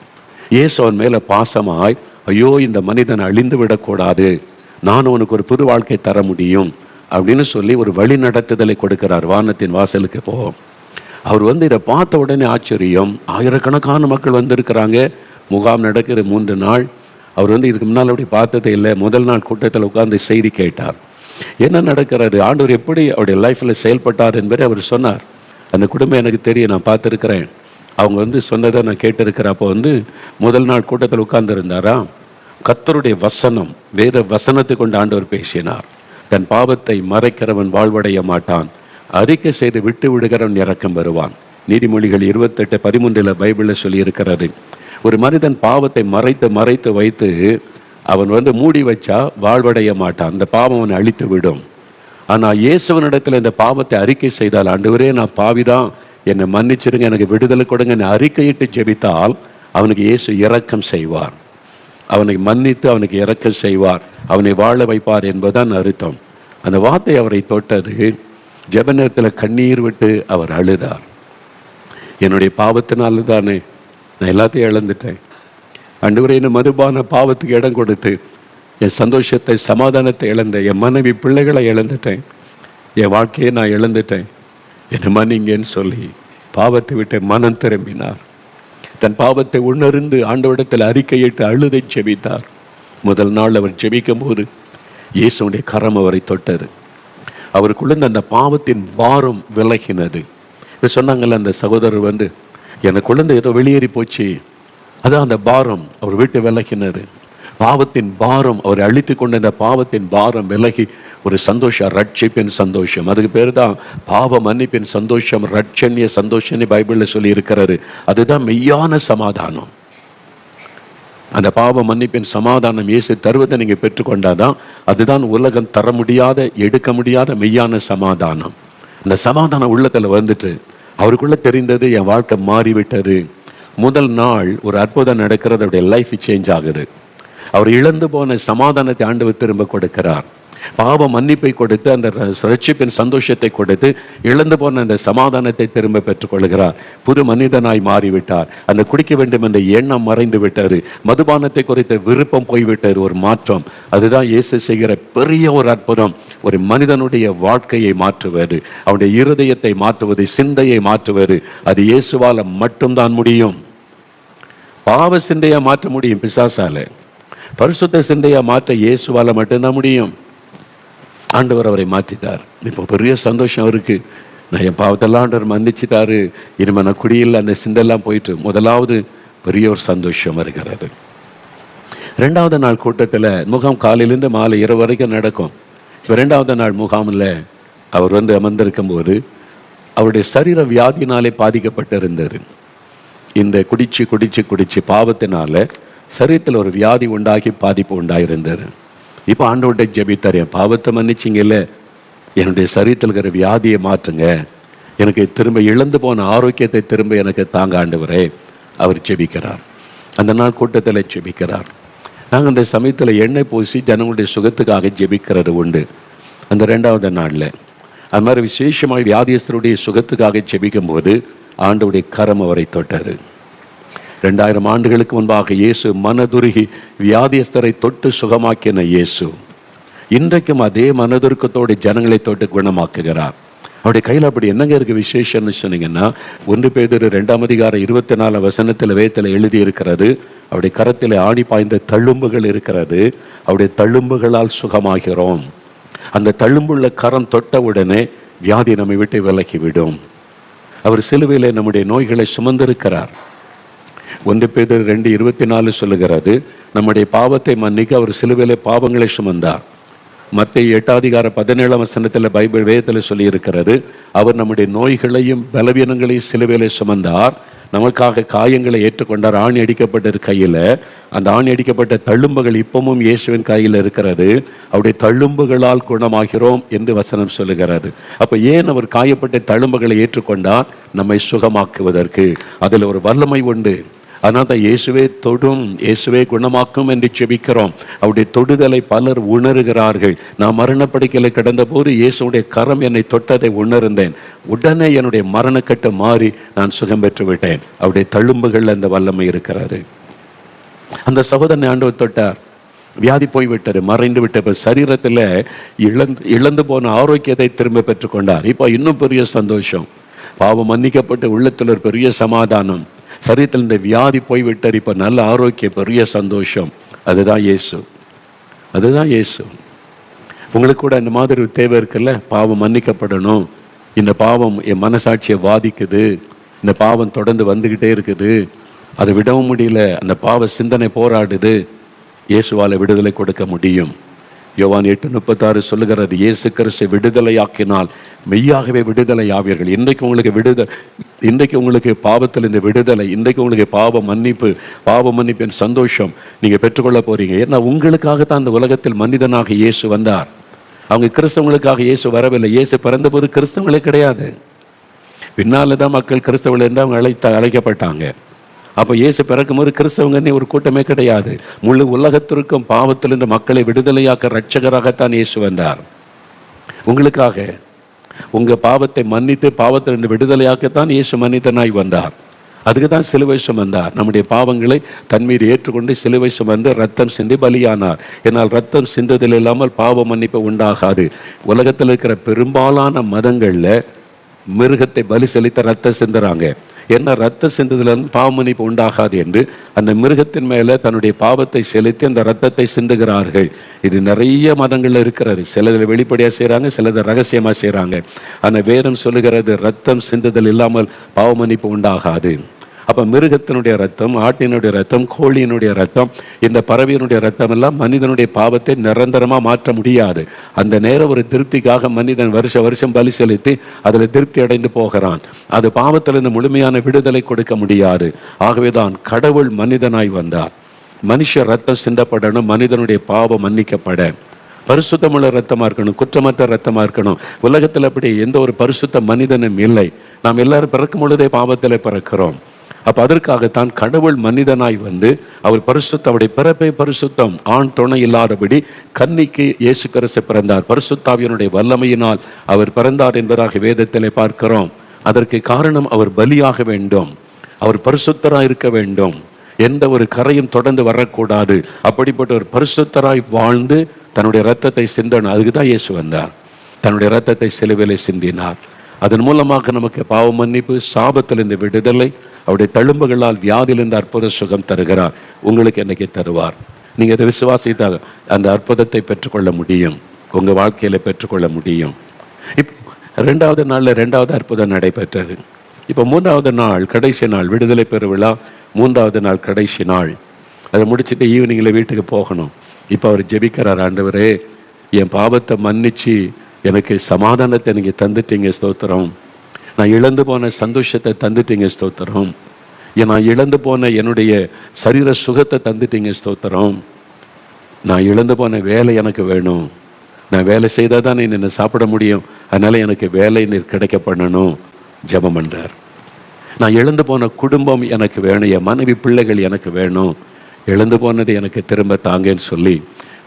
இயேசு அவன் மேலே பாசமாய், ஐயோ இந்த மனிதன் அழிந்து விடக்கூடாது, நான் உனக்கு ஒரு புது வாழ்க்கை தர முடியும் அப்படின்னு சொல்லி ஒரு வழி நடத்துதலை கொடுக்கிறார். வானத்தின் வாசலுக்கு போ. அவர் இதை பார்த்த உடனே ஆச்சரியம். ஆயிரக்கணக்கான மக்கள் வந்திருக்கிறாங்க. முகாம் நடக்கிற 3 நாள். அவர் இதுக்கு முன்னால் அப்படி பார்த்ததே இல்லை. முதல் நாள் கூட்டத்தில் உட்கார்ந்து செய்தி கேட்டார். என்ன நடக்கிறது, ஆண்டவர் எப்படி அவருடைய லைஃப்பில் செயல்பட்டார் என்பதை அவர் சொன்னார். அந்த குடும்பம் எனக்கு தெரியும், நான் பார்த்துருக்கிறேன். அவங்க சொன்னதை நான் கேட்டிருக்கிறேன். அப்போ முதல் நாள் கூட்டத்தில் உட்கார்ந்துருந்தாரா, கர்த்தருடைய வசனம், வேத வசனத்தை கொண்டு ஆண்டவர் பேசினார். தன் பாவத்தை மறைக்கிறவன் வாழ்வடைய மாட்டான், அறிக்கை செய்து விட்டு விடுகிறவன் இரக்கம் வருவான். நீதிமொழிகள் 28:13 பைபிளில் சொல்லி இருக்கிறாரு. ஒரு மனிதன் பாவத்தை மறைத்து வைத்து அவன் மூடி வச்சா வாழ்வடைய மாட்டான், அந்த பாவம் அவனை அழித்து விடும். ஆனால் இயேசுவனிடத்தில் இந்த பாவத்தை அறிக்கை செய்தால், ஆண்டவரே நான் பாவிதான், என்னை மன்னிச்சிருங்க, எனக்கு விடுதலை கொடுங்க, என்னை அறிக்கையிட்டு ஜெபித்தால் அவனுக்கு இயேசு இரக்கம் செய்வார், அவனை மன்னித்து அவனுக்கு இரக்கம் செய்வார், அவனை வாழ வைப்பார் என்பதுதான் அர்த்தம். அந்த வார்த்தை அவரை தொட்டது. ஜெப நேரத்தில் கண்ணீர் விட்டு அவர் அழுதார். என்னுடைய பாவத்தினால தானே நான் எல்லாத்தையும் இழந்துட்டேன், ஆண்டவரே என்னை மதுபான பாவத்துக்கு இடம் கொடுத்து என் சந்தோஷத்தை சமாதானத்தை இழந்தேன், என் மனைவி பிள்ளைகளை இழந்துட்டேன், என் வாழ்க்கையை நான் இழந்துட்டேன், என்னை மன்னிங்கன்னு சொல்லி பாவத்தை விட்டு மனம் திரும்பினார். தன் பாவத்தை உணர்ந்து ஆண்டவரிடத்தில் அறிக்கையிட்டு அழுதை ஜெபித்தார். முதல் நாள் அவர் ஜெபிக்கும் போது இயேசுடைய கரம் அவரை தொட்டது. அவருக்குள்ள அந்த பாவத்தின் பாரம் விலகினது. இப்போ சொன்னாங்கல்ல அந்த சகோதரர் எனக்குள்ள ஏதோ வெளியேறி போச்சு, அதான் அந்த பாரம் அவர் விட்டு விலகினது. பாவத்தின் பாரம் அவர் அழித்து கொண்ட அந்த பாவத்தின் பாரம் விலகி ஒரு சந்தோஷம், ரட்சிப்பின் சந்தோஷம். அதுக்கு பேர் தான் பாவ மன்னிப்பின் சந்தோஷம், ரட்சண்ய சந்தோஷம்னு பைபிளில் சொல்லி இருக்கிறாரு. அதுதான் மெய்யான சமாதானம். அந்த பாவ மன்னிப்பின் சமாதானம் இயேசு தருவதை நீங்க பெற்றுக்கொண்டாதான் அதுதான் உலகம் தர முடியாத, எடுக்க முடியாத மெய்யான சமாதானம். அந்த சமாதானம் உள்ளத்துல வந்துட்டு அவருக்குள்ள தெரிந்தது, என் வாழ்க்கை மாறிவிட்டது. முதல் நாள் ஒரு அற்புதம் நடக்கிறது, அவருடைய லைஃப் சேஞ்ச் ஆகுது. அவர் இழந்து போன சமாதானத்தை ஆண்டவர் திரும்ப கொடுக்கிறார். பாவ மன்னிப்பை கொடுத்து, அந்த ரட்சிப்பின் சந்தோஷத்தை கொடுத்து, இழந்து போன அந்த சமாதானத்தை திரும்ப பெற்றுக்கொள்கிறார். புது மனிதனாய் மாறிவிட்டார். அந்த குடிக்க வேண்டும் என்ற எண்ணம் மறைந்து விட்டாரு. மதுபானத்தை குறித்த விருப்பம் போய்விட்டார். ஒரு மாற்றம். அதுதான் இயேசு செய்கிற பெரிய ஒரு அற்புதம். ஒரு மனிதனுடைய வாழ்க்கையை மாற்றுவது, அவனுடைய இருதயத்தை மாற்றுவது, சிந்தையை மாற்றுவது, அது இயேசுவால மட்டும்தான் முடியும். பாவ சிந்தையா மாற்ற முடியும் பிசாசால. பரிசுத்த சிந்தையா மாற்ற இயேசுவால மட்டும்தான் முடியும். ஆண்டவர் அவரை மாற்றிட்டார். இப்போ பெரிய சந்தோஷம் அவருக்கு. நான் என் பாவத்தெல்லாம் ஆண்டவர் மன்னிச்சிட்டாரு, இனிமே நான் குடியில் அந்த சிந்தெல்லாம் போயிட்டு, முதலாவது பெரிய ஒரு சந்தோஷம் இருக்கிறது. 2வது நாள் கூட்டத்தில் முகாம் காலையிலேருந்து மாலை இரவு வரைக்கும் நடக்கும். இப்போ 2வது நாள் முகாமில் அவர் அமர்ந்திருக்கும் போது அவருடைய சரீர வியாதினாலே பாதிக்கப்பட்டிருந்தார். இந்த குடிச்சு பாவத்தினால சரீரத்தில் ஒரு வியாதி உண்டாகி பாதிப்பு உண்டாயிருந்தார். இப்போ ஆண்டவர்கிட்ட ஜெபித்தார், என் பாவத்தை மன்னிச்சிங்கல்ல, என்னுடைய சரீரத்தில் இருக்கிற வியாதியை மாற்றுங்க, எனக்கு திரும்ப இழந்து போன ஆரோக்கியத்தை திரும்ப எனக்கு தாங்க ஆண்டவரே. அவர் ஜெபிக்கிறார். அந்த நாள் கூட்டத்தில் ஜெபிக்கிறார். நாங்கள் அந்த சமயத்தில் எண்ணெய் பூசி ஜனங்களுடைய சுகத்துக்காக ஜெபிக்கிறது உண்டு. அந்த 2வது நாளில் அது மாதிரி விசேஷமாக வியாதியஸ்தருடைய சுகத்துக்காக ஜெபிக்கும் போது ஆண்டவருடைய கரம் அவரை தொட்டார். 2000 ஆண்டுகளுக்கு முன்பாக இயேசு மனதுருகி வியாதியஸ்தரை தொட்டு சுகமாக்கின இயேசு இன்றைக்கும் அதே மனதுருக்கத்தோடு ஜனங்களை தொட்டு குணமாக்குகிறார். அவருடைய கையில் அப்படி என்னங்க இருக்கு விசேஷம்னு சொன்னீங்கன்னா, 1 பேதுரு 2ஆம் அதிகாரம் 24 வசனத்தில் வேதத்தில் எழுதி இருக்கிறது, அவருடைய கரத்தில் ஆணி பாய்ந்த தழும்புகள் இருக்கிறது, அவருடைய தழும்புகளால் சுகமாகிறோம். அந்த தழும்புள்ள கரம் தொட்ட உடனே வியாதி நம்மை விட்டு விலக்கிவிடும். அவர் சிலுவையில் நம்முடைய நோய்களை சுமந்திருக்கிறார். 1 பேதுரு 2:24 சொல்லுகிறது, நம்முடைய பாவத்தை மன்னிக்க அவர் சிலுவையிலே பாவங்களை சுமந்தார். மத்தேயு 8ஆம் அதிகாரம் 17ஆம் வசனத்தில் பைபிள் வேதத்தில் சொல்லி இருக்கிறது, அவர் நம்முடைய நோய்களையும் பலவீனங்களையும் சிலுவையிலே சுமந்தார், நமக்காக காயங்களை ஏற்றுக்கொண்டார். ஆணி அடிக்கப்பட்ட கையில், அந்த ஆணி அடிக்கப்பட்ட தழும்புகள் இப்பவும் இயேசுவின் கையில் இருக்கிறது, அவருடைய தழும்புகளால் குணமாகிறோம் என்று வசனம் சொல்லுகிறது. அப்போ ஏன் அவர் காயப்பட்ட தழும்புகளை ஏற்றுக்கொண்டார்? நம்மை சுகமாக்குவதற்கு. அதில் ஒரு வல்லமை உண்டு. அதனால் தான் இயேசுவே தொடும், இயேசுவே குணமாக்கும் என்று ஜெபிக்கிறோம். அவருடைய தொடுதலை பலர் உணர்கிறார்கள். நான் மரணப்படுக்கையில் கிடந்த போது இயேசுடைய கரம் என்னை தொட்டதை உணர்ந்தேன். உடனே என்னுடைய மரணக்கட்டு மாறி நான் சுகம் பெற்று விட்டேன். அவருடைய தழும்புகள் அந்த வல்லமை இருக்கிறாரு. அந்த சகோதரனை ஆண்டவர் தொட்டார், வியாதி போய்விட்டாரு, மறைந்து விட்ட சரீரத்தில் இழந்து போன ஆரோக்கியத்தை திரும்ப பெற்றுக்கொண்டார். இப்போ இன்னும் பெரிய சந்தோஷம். பாவம் மன்னிக்கப்பட்டு உள்ளத்தில் ஒரு பெரிய சமாதானம். சரீரத்தில் இந்த வியாதி போய்விட்டார், இப்போ நல்ல ஆரோக்கியம், பெரிய சந்தோஷம். அதுதான் இயேசு, அதுதான் இயேசு. உங்களுக்கு கூட இந்த மாதிரி ஒரு தேவை இருக்குல்ல, பாவம் மன்னிக்கப்படணும், இந்த பாவம் என் மனசாட்சியை பாதிக்குது, இந்த பாவம் தொடர்ந்து வந்துக்கிட்டே இருக்குது, அதை விடவும் முடியல, அந்த பாவ சிந்தனை போராடுது. இயேசுவால் விடுதலை கொடுக்க முடியும். யோவான் 8:36 சொல்லுகிறது, இயேசு கிறிஸ்து விடுதலையாக்கினால் மெய்யாகவே விடுதலை ஆவீர்கள். இன்றைக்கு உங்களுக்கு விடுதலை, இன்றைக்கு உங்களுக்கு பாவத்தில் இந்த விடுதலை, இன்றைக்கு உங்களுக்கு பாவ மன்னிப்பின் சந்தோஷம் நீங்கள் பெற்றுக்கொள்ள போறீங்க. ஏன்னா உங்களுக்காகத்தான் அந்த உலகத்தில் மனிதனாக இயேசு வந்தார். அவங்க கிறிஸ்தவங்களுக்காக இயேசு வரவில்லை. இயேசு பிறந்தபோது கிறிஸ்தவங்களே கிடையாது. பின்னால தான் மக்கள் கிறிஸ்தவர்கள் என்று அவங்க அழைக்கப்பட்டாங்க. அப்போ இயேசு பிறக்கும்போது கிறிஸ்தவங்கன்னு ஒரு கூட்டமே கிடையாது. முழு உலகத்திற்கும் பாவத்திலிருந்து மக்களை விடுதலையாக்க ரட்சகராகத்தான் இயேசு வந்தார். உங்களுக்காக, உங்க பாவத்தை மன்னித்து பாவத்திலிருந்து விடுதலையாக்கத்தான் இயேசு மனிதனாய் வந்தார். அதுக்கு தான் சிலுவை சுமந்தார். நம்முடைய பாவங்களை தன்மீது ஏற்றுக்கொண்டு சிலுவை சுமந்து ரத்தம் சிந்தி பலியானார். என்னால் ரத்தம் சிந்ததில் இல்லாமல் பாவ மன்னிப்பு உண்டாகாது. உலகத்தில் இருக்கிற பெரும்பாலான மதங்களில் மிருகத்தை பலி செலுத்த ரத்தம் சிந்துறாங்க. என்ன ரத்த சிந்துதலிருந்து பாவ மன்னிப்பு உண்டாகாது என்று அந்த மிருகத்தின் மேலே தன்னுடைய பாவத்தை செலுத்தி அந்த ரத்தத்தை சிந்துகிறார்கள். இது நிறைய மதங்கள்ல இருக்கிறது. சிலதில் வெளிப்படையாக செய்கிறாங்க, சிலதை ரகசியமாக செய்கிறாங்க. ஆனால் வேதம் சொல்லுகிறது, ரத்தம் சிந்துதல் இல்லாமல் பாவ மன்னிப்பு உண்டாகாது. அப்போ மிருகத்தினுடைய ரத்தம், ஆட்டினுடைய ரத்தம், கோழியினுடைய ரத்தம், இந்த பறவையினுடைய ரத்தம் எல்லாம் மனிதனுடைய பாவத்தை நிரந்தரமாக மாற்ற முடியாது. அந்த நேரம் ஒரு திருப்திக்காக மனிதன் வருஷம் பலி செலுத்தி அதில் திருப்தி அடைந்து போகிறான். அது பாவத்திலிருந்து முழுமையான விடுதலை கொடுக்க முடியாது. ஆகவே தான் கடவுள் மனிதனாய் வந்தார். மனுஷ ரத்தம் சிந்தப்படணும், மனிதனுடைய பாவம் மன்னிக்கப்பட. பரிசுத்தமுள்ள ரத்தமா இருக்கணும், குற்றமற்ற ரத்தமா இருக்கணும். உலகத்தில் அப்படி எந்த ஒரு பரிசுத்த மனிதனும் இல்லை. நாம் எல்லாரும் பிறக்கும் பொழுதே பாவத்தில் பிறக்கிறோம். அப்ப அதற்காகத்தான் கடவுள் மனிதனாய் வந்து அவர் பரிசுத்த, அவருடைய பிறப்பை பரிசுத்தம், ஆண் துணை இல்லாதபடி கன்னிக்கு இயேசு கிறிஸ்து பிறந்தார். பரிசுத்தாவியனுடைய வல்லமையினால் அவர் பிறந்தார் என்பதாக வேதத்திலே பார்க்கிறோம். அதற்கு காரணம் அவர் பலியாக வேண்டும், அவர் பரிசுத்தராய் இருக்க வேண்டும், எந்த ஒரு கரையும் தொடர்ந்து வரக்கூடாது. அப்படிப்பட்ட ஒரு பரிசுத்தராய் வாழ்ந்து தன்னுடைய ரத்தத்தை சிந்தணும். அதுக்கு தான் இயேசு வந்தார். தன்னுடைய ரத்தத்தை சிலுவையிலே சிந்தினார். அதன் மூலமாக நமக்கு பாவ மன்னிப்பு, சாபத்திலிருந்து விடுதலை, அவருடைய தழும்புகளால் வியாதியிலிருந்து அற்புத சுகம் தருகிறார். உங்களுக்கு என்னைக்கு தருவார். நீங்க அதை விசுவாசித்தால் அந்த அற்புதத்தை பெற்றுக்கொள்ள முடியும், உங்க வாழ்க்கையில பெற்றுக்கொள்ள முடியும். இப்போ 2வது நாள்ல 2வது அற்புதம் நடைபெற்றது. இப்போ 3வது நாள் கடைசி நாள், விடுதலை பெருவிழா 3வது நாள் கடைசி நாள். அதை முடிச்சுட்டு ஈவினிங்கில் வீட்டுக்கு போகணும். இப்போ அவர் ஜெபிக்கிறார், ஆண்டவரே என் பாவத்தை மன்னிச்சு எனக்கு சமாதானத்தை நீங்கள் தந்துட்டீங்க, ஸ்தோத்திரம். நான் இழந்து போன சந்தோஷத்தை தந்துட்டீங்க, ஸ்தோத்திரம். நான் இழந்து போன என்னுடைய சரீர சுகத்தை தந்துட்டீங்க, ஸ்தோத்திரம். நான் இழந்து போன வேலை எனக்கு வேணும். நான் வேலை செய்தால் தான் என்னை சாப்பிட முடியும். அதனால எனக்கு வேலை நீர் கிடைக்க பண்ணணும். ஜெபம் பண்றார். நான் இழந்து போன குடும்பம் எனக்கு வேணும், என் மனைவி பிள்ளைகள் எனக்கு வேணும், இழந்து போனது எனக்கு திரும்ப தாங்கன்னு சொல்லி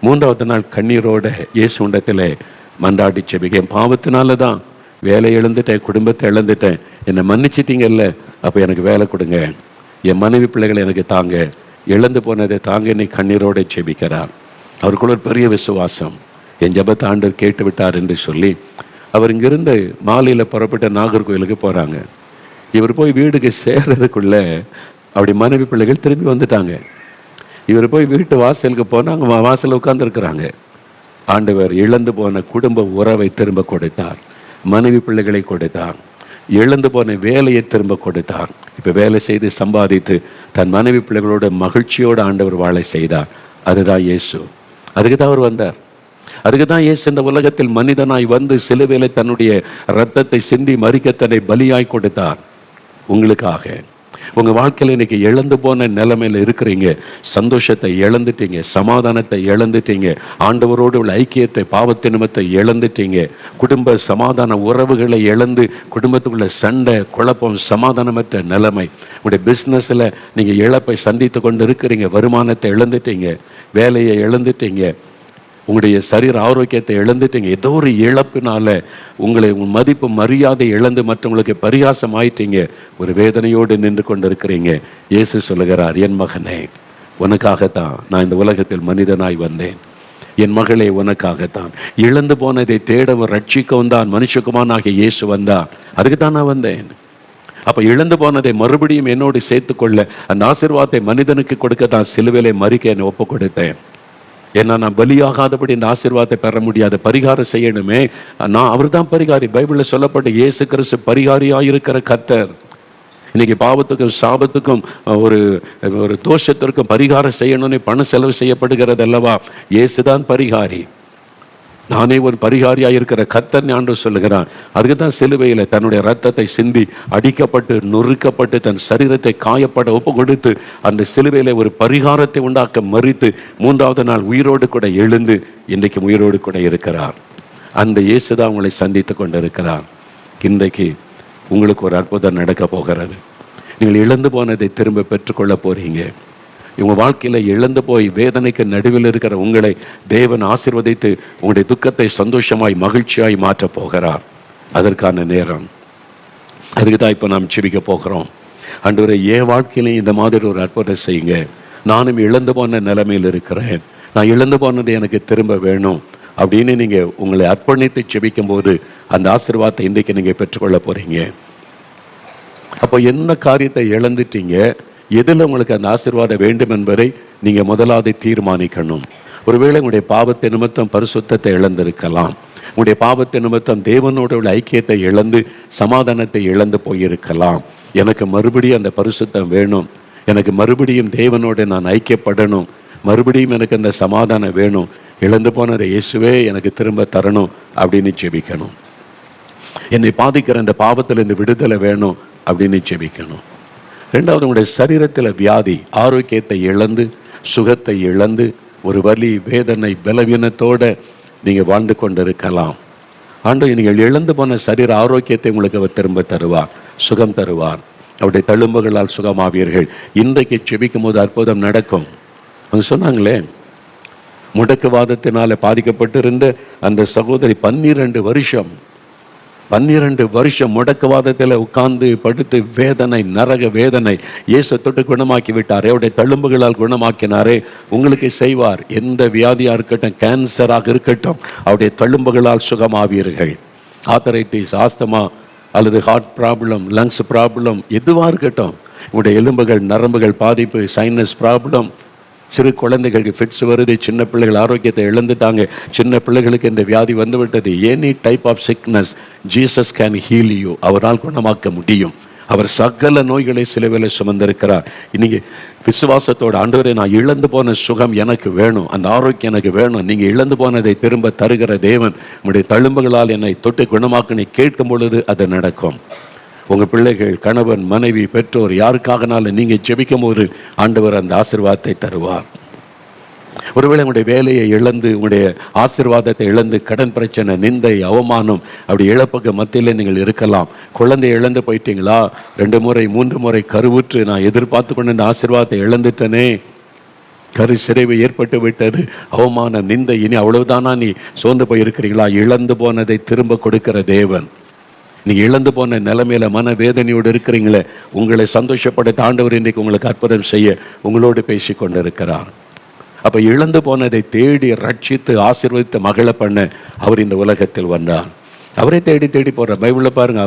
3வது நாள் கண்ணீரோட இயேசுண்டத்தில் மன்றாடி செபிக்க, என் பாவத்தினால தான் வேலை இழந்துட்டேன், குடும்பத்தை இழந்துட்டேன், என்னை மன்னிச்சிட்டீங்கல்ல, அப்போ எனக்கு வேலை கொடுங்க, என் மனைவி பிள்ளைகளை எனக்கு தாங்க, இழந்து போனதை தாங்க, நீ கண்ணீரோட செபிக்கிறார். அவருக்குள்ள ஒரு பெரிய விசுவாசம், என் ஜெபத்தை ஆண்டவர் கேட்டு விட்டார் என்று சொல்லி அவர் இங்கிருந்து மாலையில் புறப்பட்ட நாகர்கோயிலுக்கு போகிறாங்க. இவர் போய் வீடுக்கு சேர்றதுக்குள்ள அப்படி மனைவி பிள்ளைகள் திரும்பி வந்துட்டாங்க. இவர் போய் வீட்டு வாசலுக்கு போனால் அங்கே வாசலில் உட்கார்ந்துருக்கிறாங்க. ஆண்டவர் இழந்து போன குடும்ப உறவை திரும்ப கொடுத்தார், மனைவி பிள்ளைகளை கொடுத்தார், இழந்து போன வேலையை திரும்ப கொடுத்தார். இப்போ வேலை செய்து சம்பாதித்து தன் மனைவி பிள்ளைகளோட மகிழ்ச்சியோடு ஆண்டவர் வாழ செய்தார். அதுதான் இயேசு. அதுக்கு தான் அவர் வந்தார். அதுக்கு தான் இயேசு இந்த உலகத்தில் மனிதனாய் வந்து சிலுவையிலே தன்னுடைய இரத்தத்தை சிந்தி மரிக்க தன்னை பலியாய் கொடுத்தார் உங்களுக்காக. உங்க வாழ்க்கையில் இன்னைக்கு இழந்து போன நிலைமையில இருக்கிறீங்க, சந்தோஷத்தை இழந்துட்டீங்க, சமாதானத்தை இழந்துட்டீங்க, ஆண்டவரோடு உள்ள ஐக்கியத்தை பாவத்தின் நிமித்தத்தை இழந்துட்டீங்க, குடும்ப சமாதான உறவுகளை இழந்து குடும்பத்துக்குள்ள சண்டை, குழப்பம், சமாதானமற்ற நிலைமை, உங்களுடைய பிஸ்னஸ்ல நீங்க இழப்பை சந்தித்து கொண்டு இருக்கிறீங்க, வருமானத்தை இழந்துட்டீங்க, வேலையை இழந்துட்டீங்க, உங்களுடைய சரீர ஆரோக்கியத்தை இழந்துட்டீங்க, ஏதோ ஒரு இழப்பினால உங்களை உங்கள் மதிப்பு மரியாதை இழந்து மற்றவங்களுக்கு பரிகாசம் ஆயிட்டீங்க, ஒரு வேதனையோடு நின்று கொண்டு இருக்கிறீங்க. இயேசு சொல்லுகிறார், என் மகனே உனக்காகத்தான் நான் இந்த உலகத்தில் மனிதனாய் வந்தேன், என் மகளே உனக்காகத்தான். இழந்து போனதை தேடவும் ரட்சிக்கவும் தான் மனுஷகுமாரனாகிய இயேசு வந்தார். அதுக்கு தான் நான் வந்தேன். அப்ப இழந்து போனதை மறுபடியும் என்னோடு சேர்த்துக்கொள்ள அந்த ஆசீர்வாதத்தை மனிதனுக்கு கொடுக்க தான் சிலுவையிலே மரிக்க என்னை ஒப்பு கொடுத்தேன். ஏன்னா நான் பலியாகாதபடி இந்த ஆசீர்வாதத்தை பெற முடியாது, பரிகாரம் செய்யணுமே. நான் அவர் தான் பரிகாரி. பைபிளில் சொல்லப்பட்ட இயேசு கிறிஸ்து பரிகாரியாக இருக்கிற கர்த்தர். இன்னைக்கு பாவத்துக்கும் சாபத்துக்கும் ஒரு தோஷத்திற்கும் பரிகாரம் செய்யணும்னு பண செலவு செய்யப்படுகிறது அல்லவா? இயேசுதான் பரிகாரி. நானே ஒரு பரிகாரியாக இருக்கிற கர்த்தர் ஆண்டவர் சொல்லுகிறான். அதுக்கு தான் சிலுவையில் தன்னுடைய ரத்தத்தை சிந்தி அடிக்கப்பட்டு நொறுக்கப்பட்டு தன் சரீரத்தை காயப்பட ஒப்பு கொடுத்து அந்த சிலுவையில் ஒரு பரிகாரத்தை உண்டாக்க மறித்து 3வது நாள் உயிரோடு கூட எழுந்து இன்றைக்கு உயிரோடு கூட இருக்கிறார். அந்த இயேசு தான் உங்களை சந்தித்து கொண்டு இருக்கிறார். இன்றைக்கு உங்களுக்கு ஒரு அற்புதம் நடக்க போகிறது. நீங்கள் இழந்து போனதை திரும்ப பெற்றுக்கொள்ள போறீங்க. உங்கள் வாழ்க்கையில் இழந்து போய் வேதனைக்கு நடுவில் இருக்கிற உங்களை தேவன் ஆசீர்வதித்து உங்களுடைய துக்கத்தை சந்தோஷமாய் மகிழ்ச்சியாய் மாற்றப் போகிறார். அதற்கான நேரம். அதுக்கு தான் இப்போ நாம் ஜெபிக்க போகிறோம். ஆண்டவரே என் வாழ்க்கையிலையும் இந்த மாதிரி ஒரு அற்புதம் செய்யுங்க. நானும் இழந்து போன நிலைமையில் இருக்கிறேன், நான் இழந்து போனது எனக்கு திரும்ப வேணும் அப்படின்னு நீங்கள் உங்களை அர்ப்பணித்து ஜெபிக்கும் போது அந்த ஆசீர்வாதத்தை இன்றைக்கு நீங்கள் பெற்றுக்கொள்ள போகிறீங்க. அப்போ என்ன காரியத்தை இழந்துட்டீங்க, எதில் உங்களுக்கு அந்த ஆசீர்வாதம் வேண்டும் என்பதை நீங்கள் முதலாவது தீர்மானிக்கணும். ஒருவேளை உங்களுடைய பாவத்தை நிமித்தம் பரிசுத்தத்தை இழந்திருக்கலாம், உங்களுடைய பாவத்தை நிமித்தம் தேவனோட உள்ள ஐக்கியத்தை இழந்து சமாதானத்தை இழந்து போயிருக்கலாம். எனக்கு மறுபடியும் அந்த பரிசுத்தம் வேணும், எனக்கு மறுபடியும் தேவனோட நான் ஐக்கியப்படணும், மறுபடியும் எனக்கு அந்த சமாதானம் வேணும், இழந்து போனதை இயேசுவே எனக்கு திரும்ப தரணும் அப்படின்னு ஜெபிக்கணும். என்னை பாதிக்கிற அந்த பாவத்திலிருந்து விடுதலை வேணும் அப்படின்னு ஜெபிக்கணும். 2வது, உங்களுடைய சரீரத்தில் வியாதி, ஆரோக்கியத்தை இழந்து சுகத்தை இழந்து ஒரு வலி வேதனை பலவீனத்தோட நீங்கள் வாழ்ந்து கொண்டிருக்கலாம். ஆண்டவர் நீங்கள் இழந்து போன சரீர ஆரோக்கியத்தை உங்களுக்கு அவர் திரும்ப தருவார், சுகம் தருவார். அவருடைய தழும்புகளால் சுகமாவீர்கள். இன்றைக்கு செபிக்கும் போது அற்புதம் நடக்கும். அவங்க சொன்னாங்களே, முடக்குவாதத்தினால பாதிக்கப்பட்டிருந்த அந்த சகோதரி 12 வருஷம் முடக்குவாதத்தில் உட்கார்ந்து படுத்து வேதனை, நரக வேதனை. இயேசு தொட்டு குணமாக்கி விட்டார், அவருடைய தழும்புகளால் குணமாக்கினாரே. உங்களுக்கு செய்வார். எந்த வியாதியாக இருக்கட்டும், கேன்சராக இருக்கட்டும், அவருடைய தழும்புகளால் சுகமாவீர்கள். ஆத்தரைட்டிஸ், ஆஸ்தமா அல்லது ஹார்ட் ப்ராப்ளம், லங்ஸ் ப்ராப்ளம், எதுவாக இருக்கட்டும், உங்களுடைய எலும்புகள் நரம்புகள் பாதிப்பு, சைனஸ் ப்ராப்ளம், சிறு குழந்தைகளுக்கு ஃபிட்ஸ் வருது, சின்ன பிள்ளைகள் ஆரோக்கியத்தை இழந்துட்டாங்க, சின்ன பிள்ளைகளுக்கு இந்த வியாதி வந்துவிட்டது. Any type of sickness Jesus can heal you. அவரால் குணமாக்க முடியும். அவர் சகல நோய்களை சிலுவையிலே சுமந்திருக்கிறார். இன்னைக்கு விசுவாசத்தோட, ஆண்டவரே நான் இழந்து போன சுகம் எனக்கு வேணும், அந்த ஆரோக்கியம் எனக்கு வேணும், நீங்கள் இழந்து போனதை திரும்ப தருகிற தேவன், உங்களுடைய தழும்புகளால் என்னை தொட்டு குணமாக்க கேட்கும் பொழுது அது நடக்கும். உங்கள் பிள்ளைகள், கணவன், மனைவி, பெற்றோர் யாருக்காகனாலும் நீங்கள் ஜெபிக்கும் போது ஆண்டவர் அந்த ஆசீர்வாதத்தை தருவார். ஒருவேளை உங்களுடைய வேலையை இழந்து, உங்களுடைய ஆசீர்வாதத்தை இழந்து, கடன் பிரச்சனை, நிந்தை, அவமானம், அப்படி இழப்புக்கு மத்தியில் நீங்கள் இருக்கலாம். குழந்தையை இழந்து போயிட்டீங்களா? 2 முறை 3 முறை கருவுற்று நான் எதிர்பார்த்து கொண்டு இந்த ஆசீர்வாதத்தை இழந்துட்டனே, கரு சிறைவு ஏற்பட்டு விட்டது, அவமானம், நிந்தை, இனி அவ்வளவுதானா நீ சோர்ந்து போயிருக்கிறீங்களா? இழந்து போனதை திரும்ப கொடுக்கிற தேவன். நீங்கள் இழந்து போன நிலைமையில மன வேதனையோடு இருக்கிறீங்களே, உங்களை சந்தோஷப்படுத்த ஆண்டவர் இன்றைக்கு உங்களுக்கு அற்புதம் செய்ய உங்களோடு பேசி கொண்டு இருக்கிறார். அப்போ இழந்து போனதை தேடி ரட்சித்து ஆசீர்வதித்து மகள பண்ண அவர் இந்த உலகத்தில் வந்தார். அவரே தேடி தேடி போகிறார். பைபிளில் பாருங்க,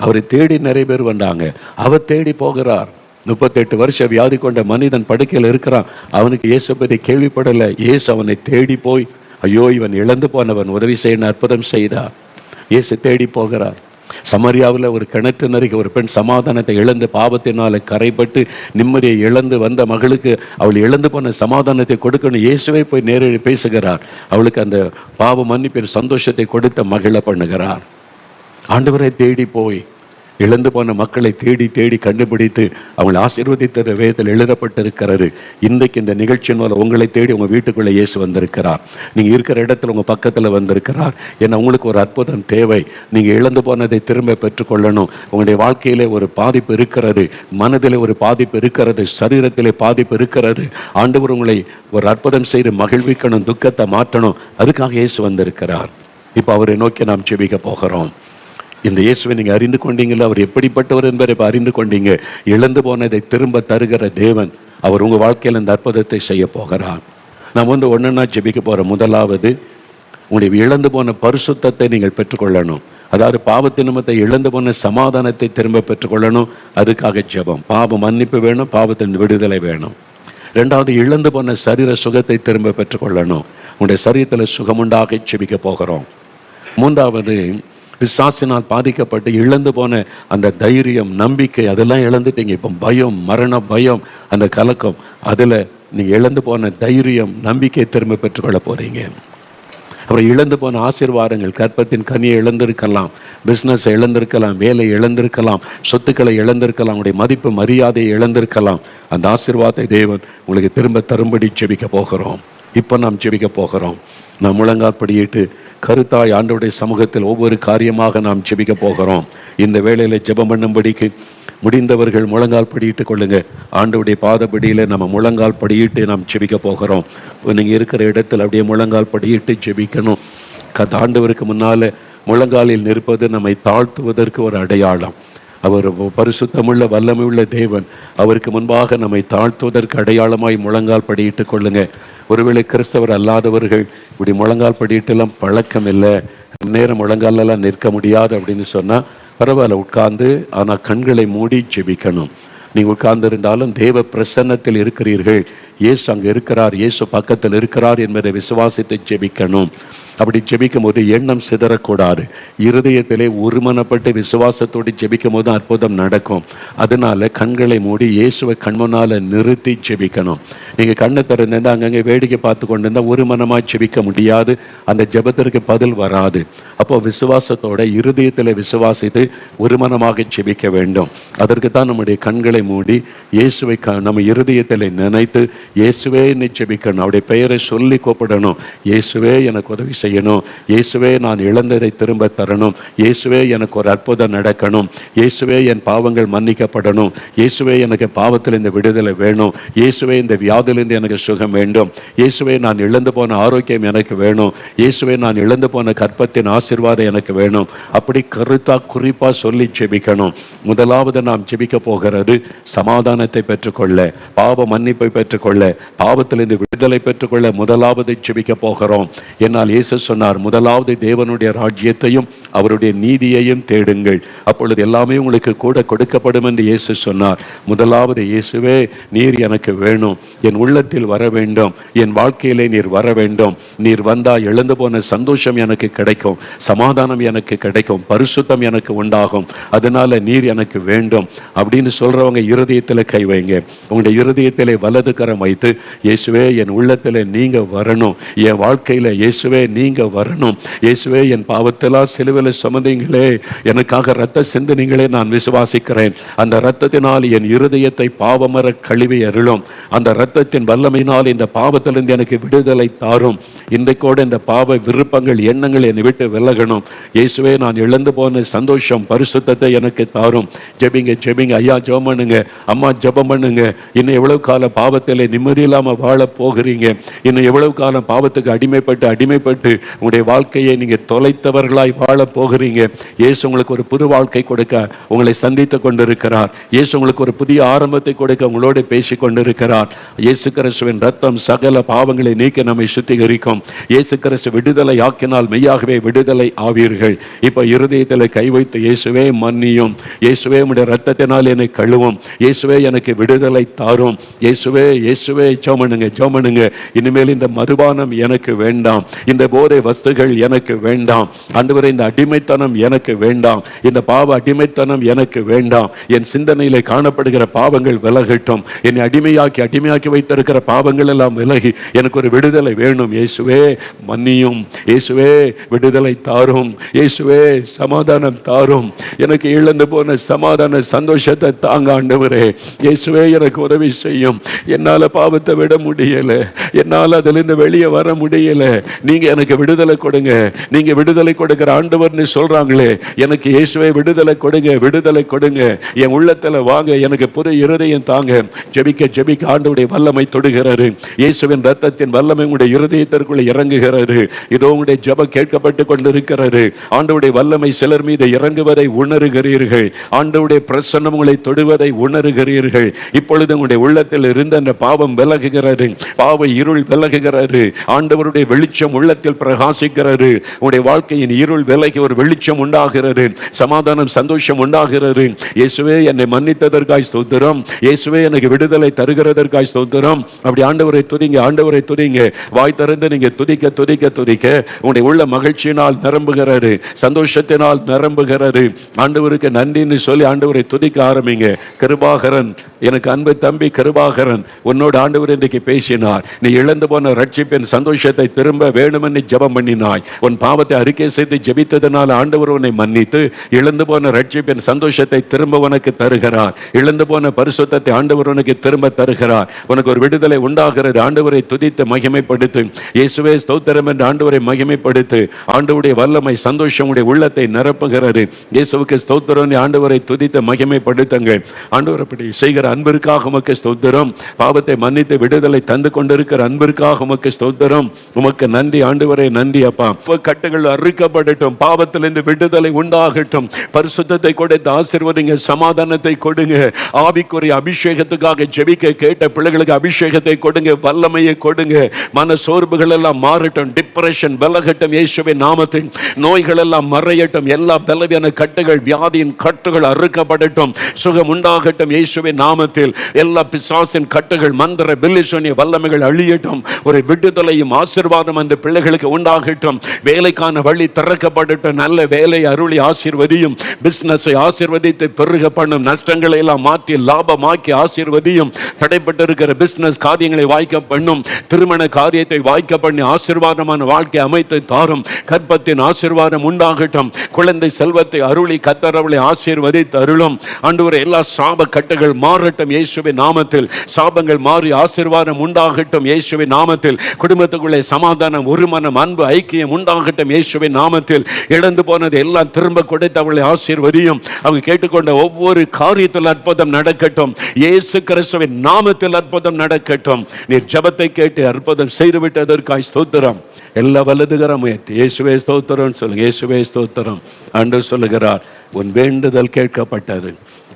அவரை தேடி நிறைய பேர் வந்தாங்க. அவர் தேடி போகிறார். 38 வருஷம் வியாதி கொண்ட மனிதன் படுக்கையில் இருக்கிறான். அவனுக்கு இயேசு பற்றி கேள்விப்படலை. இயேசு அவனை தேடி போய், ஐயோ இவன் இழந்து போனவன், உதவி செய்ய அற்புதம் செய்தார். இயேசு தேடி போகிறார். சமரியாவில் ஒரு கிணற்று நருகே ஒரு பெண் சமாதானத்தை இழந்து பாவத்தினால கரைப்பட்டு நிம்மதியை இழந்து வந்த மகளுக்கு அவள் இழந்து போன சமாதானத்தை கொடுக்கணும். இயேசுவை போய் நேரில் பேசுகிறார். அவளுக்கு அந்த பாவ மன்னிப்பின் சந்தோஷத்தை கொடுத்த மகிழ பண்ணுகிறார். ஆண்டவரை தேடி போய் இழந்து போன மக்களை தேடி தேடி கண்டுபிடித்து அவங்களை ஆசீர்வதித்த வேதத்தில் எழுதப்பட்டிருக்கிறது. இன்றைக்கு இந்த நிகழ்ச்சியின் மூலம் உங்களை தேடி உங்கள் வீட்டுக்குள்ளே இயேசு வந்திருக்கிறார். நீங்கள் இருக்கிற இடத்துல உங்கள் பக்கத்தில் வந்திருக்கிறார். ஏன்னா உங்களுக்கு ஒரு அற்புதம் தேவை. நீங்கள் இழந்து போனதை திரும்ப பெற்றுக்கொள்ளணும். உங்களுடைய வாழ்க்கையிலே ஒரு பாதிப்பு இருக்கிறது, மனதிலே ஒரு பாதிப்பு இருக்கிறது, சரீரத்திலே பாதிப்பு இருக்கிறது. ஆண்டவர் உங்களை ஒரு அற்புதம் செய்து மகிழ்விக்கணும், துக்கத்தை மாற்றணும். அதுக்காக இயேசு வந்திருக்கிறார். இப்போ அவரை நோக்கி நாம் ஜெபிக்க போகிறோம். இந்த இயேசுவை நீங்கள் அறிந்து கொண்டீங்களா? அவர் எப்படிப்பட்டவர் என்பதை இப்போ அறிந்து கொண்டீங்க. இழந்து போனதை திரும்ப தருகிற தேவன், அவர் உங்கள் வாழ்க்கையில் இந்த அற்புதத்தை செய்ய போகிறார். நாம் ஒன்றா ஜெபிக்க போகிற முதலாவது, உங்களுடைய இழந்து போன பரிசுத்தத்தை நீங்கள் பெற்றுக்கொள்ளணும். அதாவது பாவத்தின் நிமித்தத்தை இழந்து போன சமாதானத்தை திரும்ப பெற்றுக்கொள்ளணும். அதுக்காக ஜெபம். பாவம் மன்னிப்பு வேணும், பாவத்தின் விடுதலை வேணும். 2வது, இழந்து போன சரீர சுகத்தை திரும்ப பெற்றுக்கொள்ளணும். உங்களுடைய சரீரத்தில் சுகமுண்டாக ஜெபிக்க போகிறோம். 3வது, பிசாசினால் பாதிக்கப்பட்டு இழந்து போன அந்த தைரியம், நம்பிக்கை, அதெல்லாம் இழந்துட்டீங்க. இப்போ பயம், மரண பயம், அந்த கலக்கம், அதில் நீங்கள் இழந்து போன தைரியம், நம்பிக்கை திரும்ப பெற்றுக்கொள்ள போகிறீங்க. அப்புறம் இழந்து போன ஆசீர்வாதங்கள், கற்பத்தின் கனியை இழந்திருக்கலாம், பிஸ்னஸ் இழந்திருக்கலாம், வேலை இழந்திருக்கலாம், சொத்துக்களை இழந்திருக்கலாம், உங்களுடைய மதிப்பு மரியாதையை இழந்திருக்கலாம். அந்த ஆசீர்வாதத்தை தேவன் உங்களுக்கு திரும்ப தரும்படி ஜெபிக்க போகிறோம். இப்போ நாம் ஜெபிக்க போகிறோம். நாம் முழங்கால் படியிட்டு கருத்தாய் ஆண்டவருடைய சமூகத்தில் ஒவ்வொரு காரியமாக நாம் ஜெபிக்க போகிறோம். இந்த வேளையில் ஜெபம் பண்ணும்படிக்கு முடிந்தவர்கள் முழங்கால் படியிட்டு கொள்ளுங்க. ஆண்டவருடைய பாதப்படியில் நம்ம முழங்கால் படியிட்டு நாம் ஜெபிக்க போகிறோம். நீங்கள் இருக்கிற இடத்தில் அப்படியே முழங்கால் படியிட்டு ஜெபிக்கணும். ஆண்டவருக்கு முன்னால் முழங்காலில் நிற்பது நம்மை தாழ்த்துவதற்கு ஒரு அடையாளம். அவர் பரிசுத்தமுள்ள வல்லமையுள்ள தேவன். அவருக்கு முன்பாக நம்மை தாழ்த்துவதற்கு அடையாளமாய் முழங்கால் படியிட்டு கொள்ளுங்க. ஒருவேளை கிறிஸ்தவர் அல்லாதவர்கள் இப்படி முழங்கால் படியிட்டெல்லாம் பழக்கம் இல்லை, நேரம் முழங்காலெல்லாம் நிற்க முடியாது அப்படின்னு சொன்னால் பரவாயில்ல, உட்கார்ந்து ஆனால் கண்களை மூடி ஜெபிக்கணும். நீங்கள் உட்கார்ந்து இருந்தாலும் தேவ பிரசன்னத்தில் இருக்கிறீர்கள். இயேசு அங்கே இருக்கிறார், இயேசு பக்கத்தில் இருக்கிறார் என்பதை விசுவாசித்து ஜெபிக்கணும். அப்படி ஜெபிக்கும் போது எண்ணம் சிதறக்கூடாது. இருதயத்திலே ஒருமனப்பட்டு விசுவாசத்தோடு ஜெபிக்கும் போது அற்புதம் நடக்கும். அதனால கண்களை மூடி இயேசுவை கண்முன்னால் நிறுத்தி ஜெபிக்கணும். நீங்கள் கண்ணை திறந்திருந்தால் அங்கங்கே வேடிக்கை பார்த்து கொண்டு இருந்தால் ஒரு மனமாக ஜெபிக்க முடியாது, அந்த ஜெபத்திற்கு பதில் வராது. அப்போ விசுவாசத்தோட இருதயத்தில் விசுவாசித்து ஒரு மனமாக ஜெபிக்க வேண்டும். அதற்கு தான் நம்முடைய கண்களை மூடி இயேசுவை நம்ம இருதயத்தில் நினைத்து இயேசுவே என்னை ஜெபிக்கணும். அவருடைய பெயரை சொல்லி கூப்பிடணும். இயேசுவே எனக்கு உதவி செய்ய செய்யணும். இயேசுவே நான் இழந்ததை திரும்ப தரணும். இயேசுவே எனக்கு ஒரு அற்புதம் நடக்கணும். இயேசுவே என் பாவங்கள் மன்னிக்கப்படணும். இயேசுவே எனக்கு பாவத்தில் இந்த விடுதலை வேணும். இயேசுவே இந்த வியாதிலிருந்து எனக்கு சுகம் வேண்டும். இயேசுவே நான் இழந்து போன ஆரோக்கியம் எனக்கு வேணும். இயேசுவே நான் இழந்து போன கற்பத்தின் ஆசீர்வாதம் எனக்கு வேணும். அப்படி குறிப்பாக சொல்லி ஜெபிக்கணும். முதலாவது நாம் ஜெபிக்க போகிறது சமாதானத்தை பெற்றுக்கொள்ள, பாவ மன்னிப்பை பெற்றுக்கொள்ள, பாவத்திலிருந்து விடுதலை பெற்றுக்கொள்ள முதலாவது ஜெபிக்க போகிறோம். என்னால் இயேசு சொன்னார், முதலாவது தேவனுடைய ராஜ்யத்தையும் அவருடைய நீதியையும் தேடுங்கள், அப்பொழுது எல்லாமே உங்களுக்கு கூட கொடுக்கப்படும் என்று இயேசு சொன்னார். முதலாவது இயேசுவே நீர் எனக்கு வேணும், என் உள்ளத்தில் வர வேண்டும், என் வாழ்க்கையிலே நீர் வர வேண்டும். நீர் வந்தா இழந்து போன சந்தோஷம் எனக்கு கிடைக்கும், சமாதானம் எனக்கு கிடைக்கும், பரிசுத்தம் எனக்கு உண்டாகும். அதனால நீர் எனக்கு வேண்டும் அப்படின்னு சொல்றவங்க இருதயத்தில் கை வைங்க. உங்களுடைய இருதயத்திலே வலது கரம் வைத்து, இயேசுவே என் உள்ளத்தில் நீங்க வரணும், என் வாழ்க்கையில இயேசுவே நீங்க வரணும். இயேசுவே என் பாவத்தெல்லாம் சிலுவையில் சுமந்தீங்களே, எனக்காக ரத்த சிந்தினீங்களே, நான் விசுவாசிக்கிறேன். அந்த ரத்தத்தினால் என் இருதயத்தை பாவமர கழுவி அருளும். அந்த ரத்தத்தின் வல்லமையினால் இந்த பாவத்திலிருந்து எனக்கு விடுதலை தாரும். இன்றைக்கோடு இந்த பாவ விருப்பங்கள் எண்ணங்கள் என்னை விட்டு விலகணும். இயேசுவே நான் இழந்து போன சந்தோஷம் பரிசுத்தத்தை எனக்கு தாரும். ஜெபிங்க ஜெபிங்க. ஐயா ஜெபம் பண்ணுங்க, அம்மா ஜெபம் பண்ணுங்க. இன்னும் எவ்வளவு காலம் பாவத்திலே நிம்மதி இல்லாம வாழ போகிறீங்க? இன்னும் எவ்வளவு காலம் பாவத்துக்கு அடிமைப்பட்டு உங்களுடைய வாழ்க்கையை நீங்க தொலைத்தவர்களாய் வாழ போகிறீங்க? இயேசு உங்களுக்கு ஒரு புது வாழ்க்கை கொடுக்க உங்களை சந்தித்து கொண்டிருக்கிறார். இயேசு உங்களுக்கு ஒரு புதிய ஆரம்பத்தை கொடுக்க உங்களோடு பேசி கொண்டிருக்கிறார். இயேசு கிறிஸ்துவின் ரத்தம் சகல பாவங்களை நீக்க நம்மை சுத்திகரிக்கும். இயேசு கிறிஸ்து விடுதலை ஆக்கினால் மெய்யாகவே விடுதலை ஆவீர்கள். இப்ப இருதயத்தில் கை வைத்து, இயேசுவே மன்னியும், இயேசுவே உம்முடைய ரத்தத்தினால் என்னை கழுவும், இயேசுவே எனக்கு விடுதலை தாரும். இயேசுவே இயேசுவே ஜெபம். இனிமேல் இந்த மதுபானம் எனக்கு வேண்டாம், இந்த போதை வஸ்துகள் எனக்கு வேண்டாம். ஆண்டவரே இந்த அடிமைத்தனம் எனக்கு வேண்டாம், இந்த பாவ அடிமைத்தனம் எனக்கு வேண்டாம். என் சிந்தனையிலே காணப்படுகிற பாவங்கள் விலகட்டும். என்னை அடிமையாக்கி வைத்திருக்கிற பாவங்கள் எல்லாம் விலகி எனக்கு ஒரு விடுதலை வேணும். இயேசுவே மன்னியும், இயேசுவே விடுதலை தாரும், இயேசுவே சமாதானம் தாரும். எனக்கு இழந்து போன சமாதான சந்தோஷத்தை தாங்க ஆண்டவரே. இயேசுவே எனக்கு உதவி செய்யும். என்னால பாவத்தை விட முடியல, என்னால் அதிலிருந்து வெளியே வர முடியல. நீங்க எனக்கு விடுதலை கொடுங்க. நீங்க விடுதலை கொடுக்கிற ஆண்டவர்னு சொல்றாங்களே, எனக்கு இயேசுவே விடுதலை கொடுங்க. என் உள்ளத்துல வாங்க, எனக்கு புது இருதயம் தாங்க. ஜெபிக்க ஆண்டவருடைய வல்லமை தொடுகிறாரு. இயேசுவின் ரத்தத்தின் வல்லமை உங்களுடைய இருதயத்திற்குள்ள இறங்குகிறாரு. இதோ உங்களுடைய ஜெபம் கேட்கப்பட்டு கொண்டிருக்கிறாரு. ஆண்டவருடைய வல்லமை சிலர் மீது இறங்குவதை உணர்கிறீர்கள். ஆண்டவருடைய பிரசன்னம் உங்களை தொடுவதை உணர்கிறீர்கள். இப்பொழுது உங்களுடைய உள்ளத்தில் இருந்த அந்த பாவம் விலகுகிறது, பாவ இருள் விலகுகிறது. ஆண்டவருடைய வெளிச்சம் உள்ளத்தில் பிரகாசிக்கிறது. உங்களுடைய வாழ்க்கையின் இருள் விலகி ஒரு வெளிச்சம் உண்டாகிறது, சமாதானம் சந்தோஷம் உண்டாகிறது. இயேசுவே என்னை மன்னித்ததற்காய் ஸ்தோத்திரம், இயேசுவே எனக்கு விடுதலை தருகிறதற்காய் ஸ்தோத்திரம். அப்படி ஆண்டவரை துதிங்க. வாய் திறந்து நீங்க துதிக்க உங்களுடைய உள்ள மகிழ்ச்சியினால் நிரம்புகிறது, சந்தோஷத்தினால் நிரம்புகிறது. ஆண்டவருக்கு நன்றின்னு சொல்லி ஆண்டவரை துதிக்க ஆரம்பிங்க. கிருபாகரன், எனக்கு அன்பு தம்பி கிருபாகரன் உன்னோடு ஆண்டவர் இன்றைக்கு பேசினார். நீ இழந்து போன ரட்சிப்பின் சந்தோஷத்தை திரும்ப வேணுமென்னு ஜெபம் பண்ணினாய். உன் பாவத்தை அறிக்கை செய்து ஜெபித்ததனால் ஆண்டவர் உன்னை மன்னித்து இழந்து போன ரட்சிப்பின் சந்தோஷத்தை திரும்ப உனக்கு தருகிறார். இழந்து போன பரிசுத்தத்தை ஆண்டவர் உனக்கு திரும்ப தருகிறார். உனக்கு ஒரு விடுதலை உண்டாகிறது. ஆண்டவரை துதித்து மகிமைப்படுத்து. இயேசுவே ஸ்தோத்திரம் என்று ஆண்டவரை மகிமைப்படுத்து. ஆண்டவருடைய வல்லமை சந்தோஷம் உடைய உள்ளத்தை நிரப்புகிறது. இயேசுவுக்கு ஸ்தோத்திரம், ஆண்டவரை துதித்து மகிமைப்படுத்துங்கள். ஆண்டவர் அப்படி செய்கிற அன்பிற்காக உமக்கு ஸ்தோத்திரம். பாவத்தை மன்னித்து விடுதலை தந்து கொண்டிருக்கிற அன்பிற்காக உமக்கு ஸ்தோத்திரம். உமக்கு நன்றி ஆண்டவரே, நன்றி அப்பா. கட்டுகள் அறுக்கப்படட்டும், பாவத்திலிருந்து விடுதலை உண்டாகட்டும். பரிசுத்தத்தை கொடுத்து ஆசீர்வதிங்க, சமாதானத்தை கொடுங்க. ஆவிக்குரிய அபிஷேகத்துக்காக ஜெபிக்க கேட்ட பிள்ளைகளுக்கு அபிஷேகத்தை கொடுங்க, வல்லமையை கொடுங்க. மன சோர்வுகள் எல்லாம் மாறட்டும், டிப்ரெஷன் விலகட்டும் இயேசுவின் நாமத்தில். நோய்கள் எல்லாம் மறையட்டும், எல்லா பலவீன கட்டுகள் வியாதியின் கட்டுகள் அறுக்கப்படட்டும், சுகம் உண்டாகட்டும் இயேசுவின் நாமத்தில். எல்லா பிசாசின் கட்டுகள் மந்திர பில்லிசோனிய வல்லமைகள் அழியட்டும். ஒரு விடுதலையும் ஆசீர்வாதம் அந்த பிள்ளைகளுக்கு உண்டாகட்டும். வேலைக்கான வழி திறக்கப்படட்டும் தடைப்பட்ட நல்ல வேலை அருளி ஆசீர்வதியும். பிசினஸை ஆசீர்வதித்து பெருக பண்ணும். நஷ்டங்களை எல்லாம் மாற்றி லாபமாக்கி ஆசீர்வதியும். தடைப்பட்டு இருக்கிற பிசினஸ் காரியங்களை வாய்க்க பண்ணும். திருமண காரியத்தை வாய்க்க பண்ணி ஆசீர்வாதமான வாழ்க்கை அமைத்து தாரும். கற்பத்தின் ஆசீர்வாதம் உண்டாகட்டும். குழந்தை செல்வத்தை அருளி கர்த்தர் அவளை ஆசீர்வதித்து அருளும். ஆண்டவரே, எல்லா சாப கட்டுகள் மாறட்டும் இயேசுவின் நாமத்தில். சாபங்கள் மாறி ஆசீர்வாதம் உண்டாகட்டும் இயேசுவின் நாமத்தில். குடும்பத்துக்குள்ளே சமாதானம், ஒரு மனம், அன்பு, ஐக்கியம் உண்டாகட்டும் இயேசுவின் நாமத்தில். இழந்து போனது எல்லாம் திரும்ப கொடுத்து அவளை ஆசீர்வதியும். அவங்க கேட்டுக்கொண்ட ஒவ்வொரு காரியத்தில் அற்புதம் நடக்கட்டும் இயேசு கிறிஸ்துவின் நாமத்தில். அற்புதம் நடக்கட்டும். நீர் ஜெபத்தை கேட்டு அற்புதம் செய்து விட்டதற்காய் ஸ்தோத்திரம். எல்லா வலதுகரம் உயர்த்தி இயேசுவே ஸ்தோத்திரம் சொல்லுங்க. இயேசுவே ஸ்தோத்திரம். ஆண்டவர் சொல்லுகிறார், உன் வேண்டுதல் கேட்கப்பட்டது,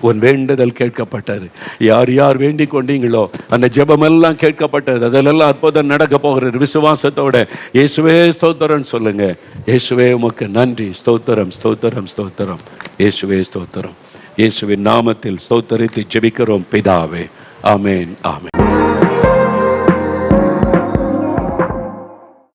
உன் வேண்டுதல் கேட்கப்பட்டது. யார் யார் வேண்டிக் கொண்டீங்களோ அந்த ஜெபமெல்லாம் கேட்கப்பட்டது. அதிலெல்லாம் அற்புதம் நடக்க போகிறது. விசுவாசத்தோட இயேசுவே ஸ்தோத்திரம் சொல்லுங்க. இயேசுவே உமக்கு நன்றி. ஸ்தோத்திரம், ஸ்தோத்திரம், ஸ்தோத்திரம். இயேசுவே ஸ்தோத்திரம். இயேசுவின் நாமத்தில் ஸ்தோத்திரித்து ஜெபிக்கிறோம் பிதாவே. ஆமென், ஆமென்.